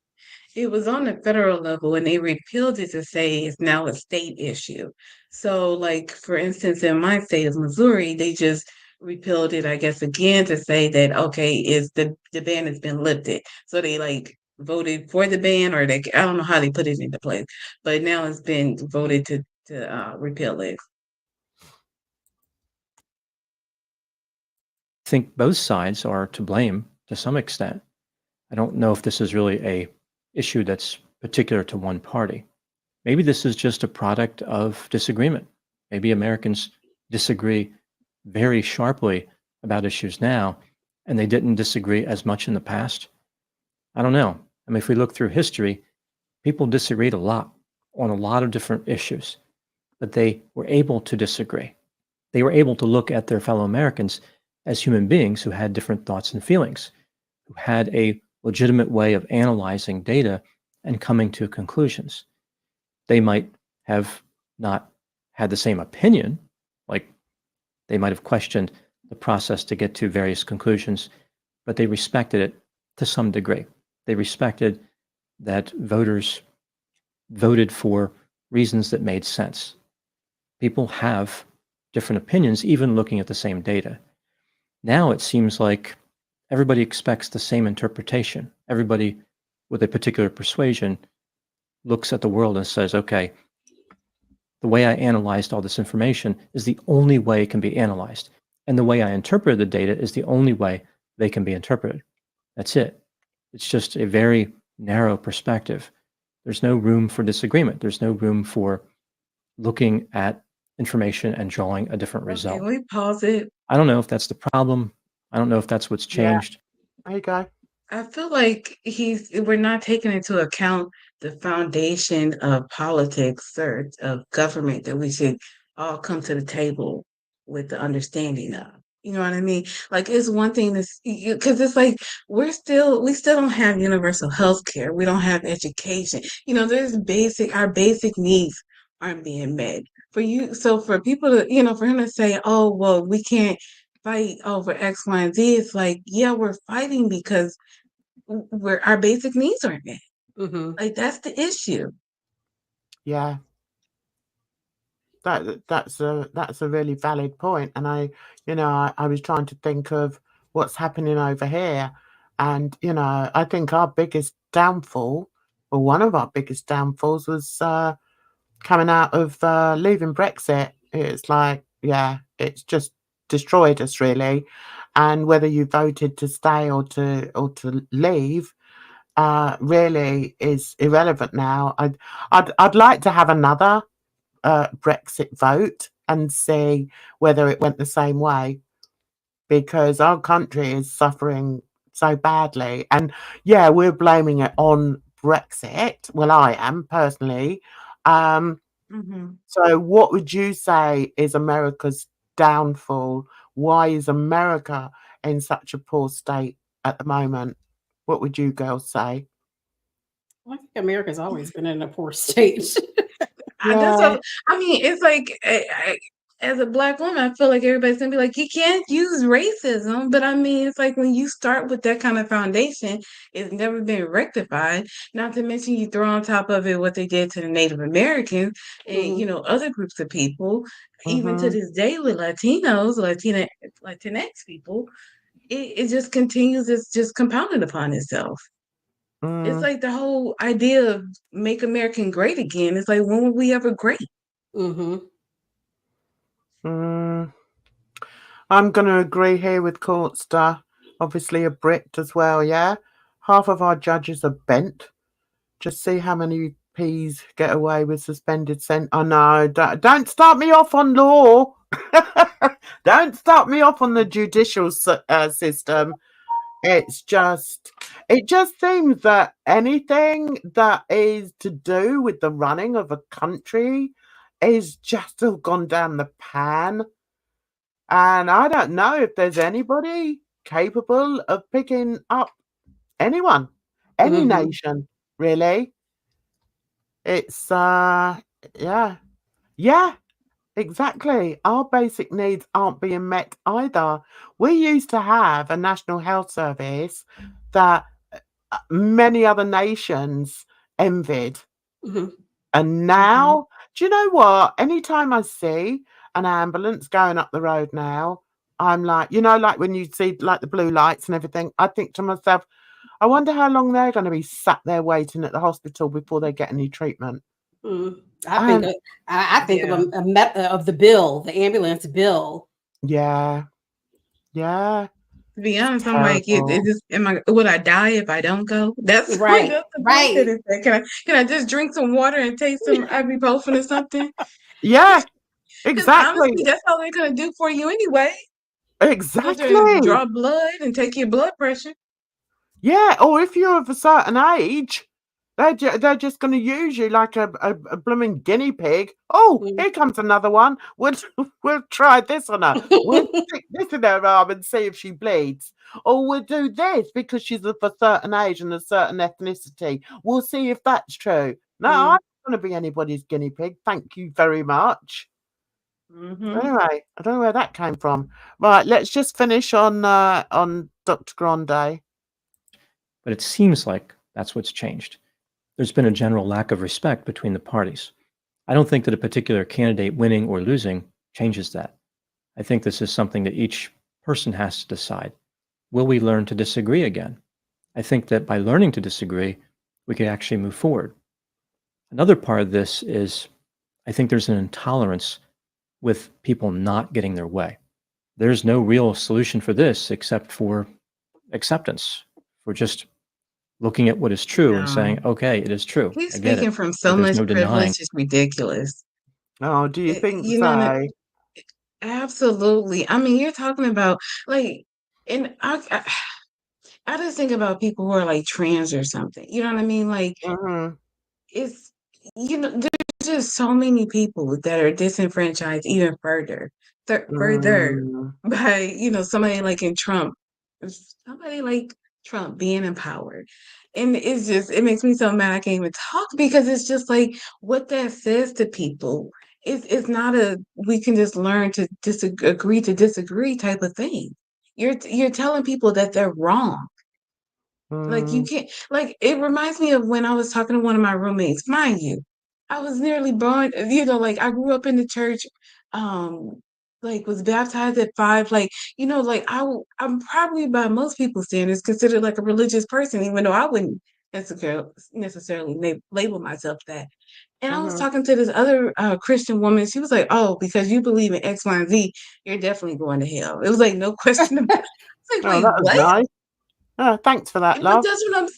Speaker 2: it was on the federal level and they repealed it to say it's now a state issue. So like for instance, in my state of Missouri, they just repealed it, I guess, again to say that okay, is the ban has been lifted. So they like voted for the ban or I don't know how they put it into place, but now it's been voted to repeal it.
Speaker 7: I think both sides are to blame to some extent. I don't know if this is really a issue that's particular to one party. Maybe this is just a product of disagreement. Maybe Americans disagree very sharply about issues now, and they didn't disagree as much in the past. I don't know. I mean, if we look through history, people disagreed a lot on a lot of different issues, but they were able to disagree. They were able to look at their fellow Americans as human beings who had different thoughts and feelings, who had a legitimate way of analyzing data and coming to conclusions. They might have not had the same opinion, like they might have questioned the process to get to various conclusions, but they respected it to some degree. They respected that voters voted for reasons that made sense. People have different opinions, even looking at the same data. Now it seems like everybody expects the same interpretation. Everybody with a particular persuasion looks at the world and says, okay, the way I analyzed all this information is the only way it can be analyzed. And the way I interpret the data is the only way they can be interpreted. That's it. It's just a very narrow perspective. There's no room for disagreement. There's no room for looking at information and drawing a different result.
Speaker 2: Can we pause it?
Speaker 7: I don't know if that's the problem. I don't know if that's what's changed.
Speaker 1: There you go.
Speaker 2: I feel like we're not taking into account the foundation of politics or of government that we should all come to the table with the understanding of. You know what I mean? Like it's one thing because it's like we still don't have universal health care. We don't have education. There's our basic needs aren't being met. for people to, for him to say, oh, well, we can't fight over X, Y, and Z, it's like, yeah, we're fighting because our basic needs aren't met. Like, that's the issue.
Speaker 1: Yeah. That's a really valid point. And I was trying to think of what's happening over here. And, I think our biggest downfall, or one of our biggest downfalls, was coming out of leaving Brexit. It's like, yeah, it's just destroyed us, really. And whether you voted to stay or to leave, really is irrelevant now. I'd like to have another Brexit vote and see whether it went the same way, because our country is suffering so badly. And yeah, we're blaming it on Brexit. Well, I am personally. So what would you say is America's downfall? Why is America in such a poor state at the moment? What would you girls say?
Speaker 8: I think America's always been in a poor state.
Speaker 1: Yeah.
Speaker 2: I mean, it's like, as a Black woman, I feel like everybody's gonna be like, you can't use racism. But I mean, it's like when you start with that kind of foundation, it's never been rectified. Not to mention, you throw on top of it what they did to the Native Americans and, other groups of people, even to this day with Latinos, Latinx people, it just continues, it's just compounded upon itself. It's like the whole idea of make American great again. It's like, when were we ever great?
Speaker 1: I'm going to agree here with Courtster. Obviously a Brit as well, yeah? Half of our judges are bent. Just see how many P's get away with suspended sentence. Oh, no, don't start me off on law. Don't start me off on the judicial system. It just seems that anything that is to do with the running of a country is just all gone down the pan. And I don't know if there's anybody capable of picking up anyone, any nation, really. It's, yeah, exactly. Our basic needs aren't being met either. We used to have a national health service that many other nations envied. And now, do you know what? Anytime I see an ambulance going up the road now, I'm like, like when you see like the blue lights and everything, I think to myself, I wonder how long they're going to be sat there waiting at the hospital before they get any treatment.
Speaker 8: I think of the bill, the ambulance bill.
Speaker 1: Yeah. To
Speaker 2: be honest, I'm like, would I die if I don't go? That's
Speaker 8: right.
Speaker 2: Can I just drink some water and take some ibuprofen or something?
Speaker 1: Yeah, exactly.
Speaker 2: Honestly, that's all they're gonna do for you anyway.
Speaker 1: Exactly.
Speaker 2: Draw blood and take your blood pressure.
Speaker 1: Yeah, or if you're of a certain age, they're just going to use you like a blooming guinea pig. Oh, here comes another one. We'll try this on her. We'll stick this in her arm and see if she bleeds. Or we'll do this because she's of a certain age and a certain ethnicity. We'll see if that's true. No, I'm not going to be anybody's guinea pig. Thank you very much. Anyway, I don't know where that came from. Right, let's just finish on Dr. Grande.
Speaker 7: But it seems like that's what's changed. There's been a general lack of respect between the parties. I don't think that a particular candidate winning or losing changes that. I think this is something that each person has to decide. Will we learn to disagree again? I think that by learning to disagree, we could actually move forward. Another part of this is, I think there's an intolerance with people not getting their way. There's no real solution for this except for acceptance, for just looking at what is true and saying, okay, it is true.
Speaker 2: He's speaking from so much privilege, it's ridiculous.
Speaker 1: Oh, do you think so?
Speaker 2: Absolutely. I mean, you're talking about and I just think about people who are like trans or something. You know what I mean? Like, it's, there's just so many people that are disenfranchised even further by, somebody like Trump being empowered. And it makes me so mad I can't even talk, because it's just like what that says to people it's not a we can just learn to agree to disagree type of thing. You're telling people that they're wrong. Like you can't like it reminds me of when I was talking to one of my roommates. Mind you, I was nearly born, like I grew up in the church, like was baptized at 5, like, like I'm probably by most people's standards considered like a religious person, even though I wouldn't necessarily label myself that. And I was talking to this other Christian woman. She was like, "Oh, because you believe in X, Y, and Z, you're definitely going to hell." It was like no question about it. It's like,
Speaker 1: Oh,
Speaker 2: wait,
Speaker 1: that was
Speaker 2: what?
Speaker 1: nice. Oh, thanks for that,
Speaker 2: But
Speaker 1: love.
Speaker 2: that's what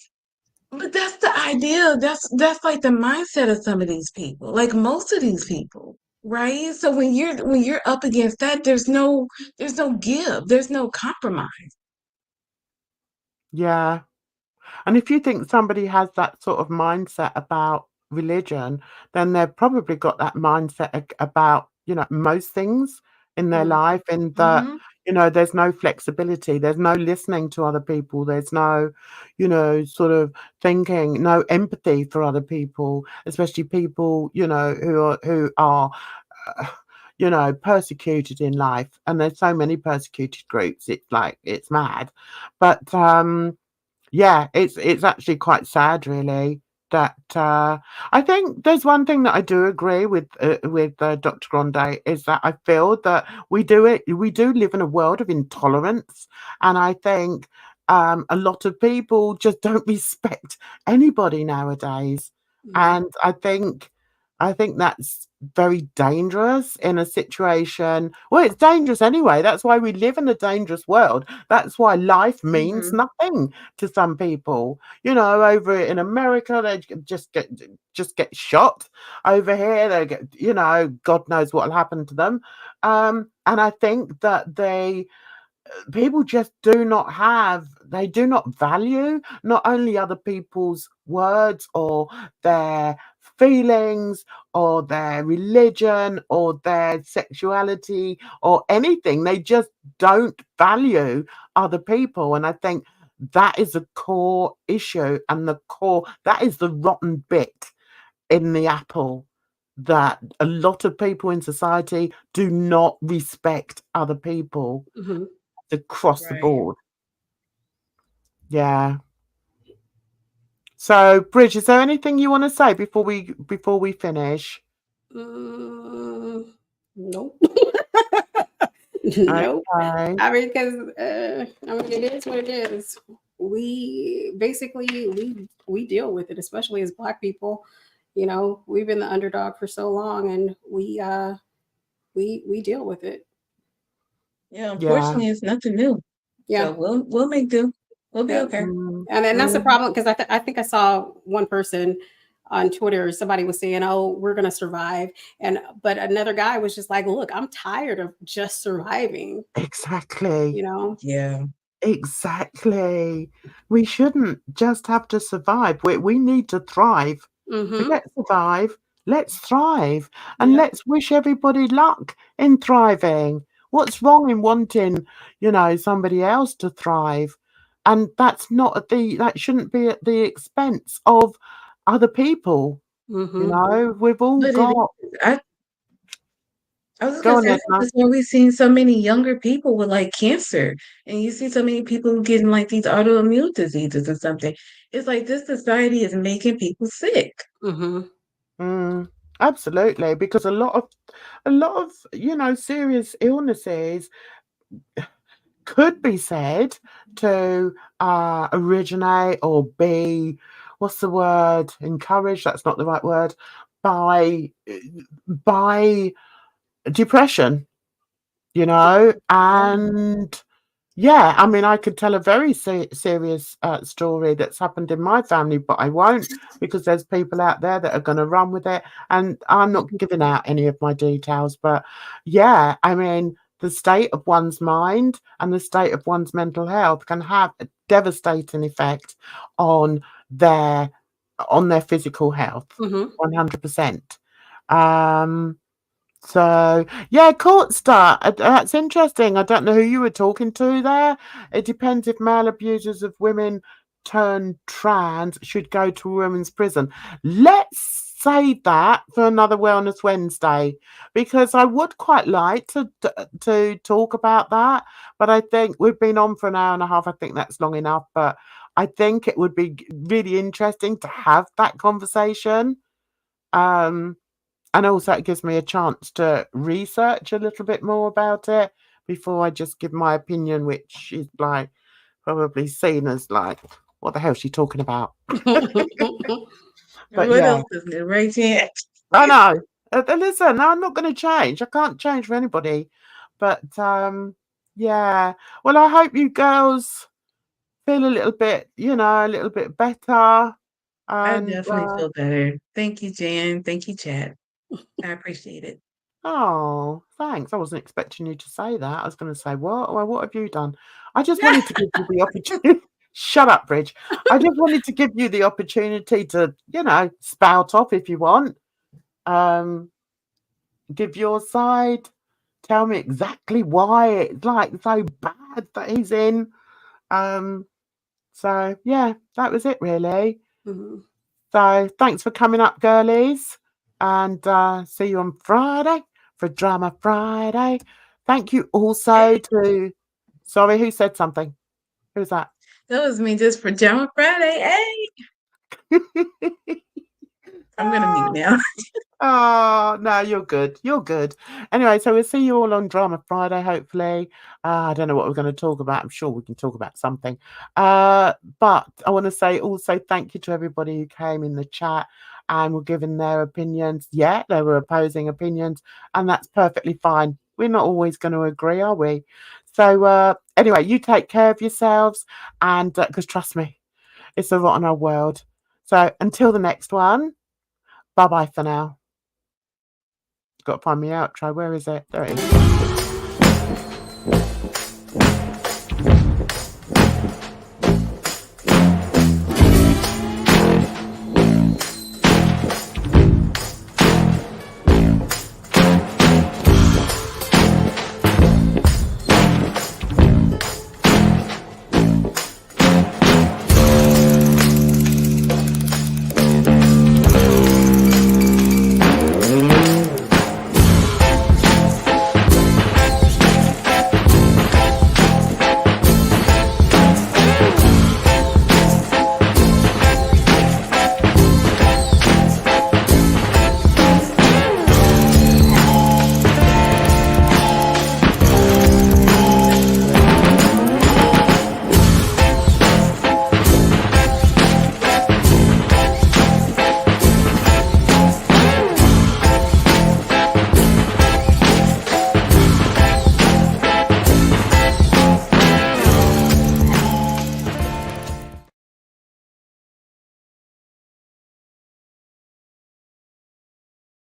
Speaker 2: but that's the idea. That's like the mindset of some of these people, like most of these people, right? So when you're up against that, there's no give, there's no compromise.
Speaker 1: Yeah. And if you think somebody has that sort of mindset about religion, then they've probably got that mindset about, most things in their life, and that,
Speaker 2: Mm-hmm.
Speaker 1: there's no flexibility, there's no listening to other people, there's no, sort of thinking, no empathy for other people, especially people, who are uh, persecuted in life. And there's so many persecuted groups, it's like it's mad. But yeah, it's actually quite sad, really. That I think there's one thing that I do agree with Dr. Grande, is that I feel that we do live in a world of intolerance, and I think a lot of people just don't respect anybody nowadays, and I think that's very dangerous in a situation. Well, it's dangerous anyway. That's why we live in a dangerous world. That's why life means
Speaker 2: Mm-hmm.
Speaker 1: nothing to some people. Over in America, they just get shot. Over here, they get, God knows what'll happen to them. And I think that people just they do not value not only other people's words or their feelings or their religion or their sexuality or anything. They just don't value other people, and I think that is a core issue, and that is the rotten bit in the apple, that a lot of people in society do not respect other people
Speaker 8: Mhm.
Speaker 1: across the
Speaker 2: Right.
Speaker 1: board. Yeah. So, Bridge, is there anything you want to say before we finish?
Speaker 8: Mm, nope. Nope.
Speaker 1: Okay.
Speaker 8: I mean, because it is what it is. We basically we deal with it, especially as Black people. We've been the underdog for so long, and we deal with it.
Speaker 2: Yeah,
Speaker 1: Yeah.
Speaker 2: unfortunately, it's nothing new.
Speaker 8: Yeah.
Speaker 2: So we'll make do. We'll be
Speaker 8: Yeah.
Speaker 2: okay.
Speaker 1: Mm,
Speaker 8: And then that's the
Speaker 1: mm.
Speaker 8: problem, because I think I saw one person on Twitter, somebody was saying, "Oh, we're gonna survive," but another guy was just like, "Look, I'm tired of just surviving."
Speaker 1: Exactly.
Speaker 2: Yeah.
Speaker 1: Exactly. We shouldn't just have to survive. We need to thrive.
Speaker 8: Mm-hmm.
Speaker 1: Forget survive. Let's thrive. And
Speaker 8: Yeah.
Speaker 1: let's wish everybody luck in thriving. What's wrong in wanting, somebody else to thrive? And that shouldn't be at the expense of other people.
Speaker 8: Mm-hmm.
Speaker 1: We've all
Speaker 2: But it
Speaker 1: got.
Speaker 2: is. I was just
Speaker 1: Go
Speaker 2: gonna
Speaker 1: on,
Speaker 2: say, I think
Speaker 1: Edna.
Speaker 2: that's why we've seen so many younger people with like cancer, and you see so many people getting like these autoimmune diseases or something. It's like this society is making people sick.
Speaker 8: Mm-hmm.
Speaker 1: Mm, absolutely, because a lot of serious illnesses could be said to originate or be, what's the word, encouraged, that's not the right word, by depression,
Speaker 2: Yeah.
Speaker 1: and yeah, I mean, I could tell a very serious story that's happened in my family, but I won't, because there's people out there that are going to run with it, and I'm not giving out any of my details. But yeah, I mean, the state of one's mind and the state of one's mental health can have a devastating effect on their physical health,
Speaker 8: Mm-hmm.
Speaker 1: 100%. Um, so yeah, court start. That's interesting. I don't know who you were talking to there. It depends if male abusers of women turned trans should go to women's prison. Let's save that for another Wellness Wednesday, because I would quite like to talk about that. But I think we've been on for an hour and a half. I think that's long enough. But I think it would be really interesting to have that conversation. And also it gives me a chance to research a little bit more about it before I just give my opinion, which is like probably seen as like, what the hell is she talking about? But
Speaker 2: What
Speaker 1: yeah,
Speaker 2: else is new, right, Jen?
Speaker 1: I know. Listen, I'm not going to change. I can't change for anybody. But yeah. Well, I hope you girls feel a little bit, a little bit better.
Speaker 2: I
Speaker 1: And
Speaker 2: definitely feel better. Thank you, Jan. Thank you, chat. I appreciate it.
Speaker 1: oh, thanks. I wasn't expecting you to say that. I was going to say, what? Well, what have you done? I just wanted to give you the opportunity. Shut up, Bridge. I just wanted to give you the opportunity to, spout off if you want. Give your side. Tell me exactly why it's like so bad that he's in. So yeah, that was it really.
Speaker 8: Mhm.
Speaker 1: So thanks for coming up, girlies, and see you on Friday for Drama Friday. Thank you also to. Sorry, who said something? Who's that?
Speaker 2: That was me just for Drama Friday. Hey, I'm gonna mute now.
Speaker 1: Oh, no, you're good. You're good. Anyway, so we'll see you all on Drama Friday, hopefully. I don't know what we're going to talk about. I'm sure we can talk about something. But I want to say also thank you to everybody who came in the chat and were giving their opinions. Yeah, they were opposing opinions, and that's perfectly fine. We're not always going to agree, are we? So anyway, you take care of yourselves, and because trust me, it's a rotten old world. So until the next one, bye-bye for now. Got to find me outro. Where is it? There it is.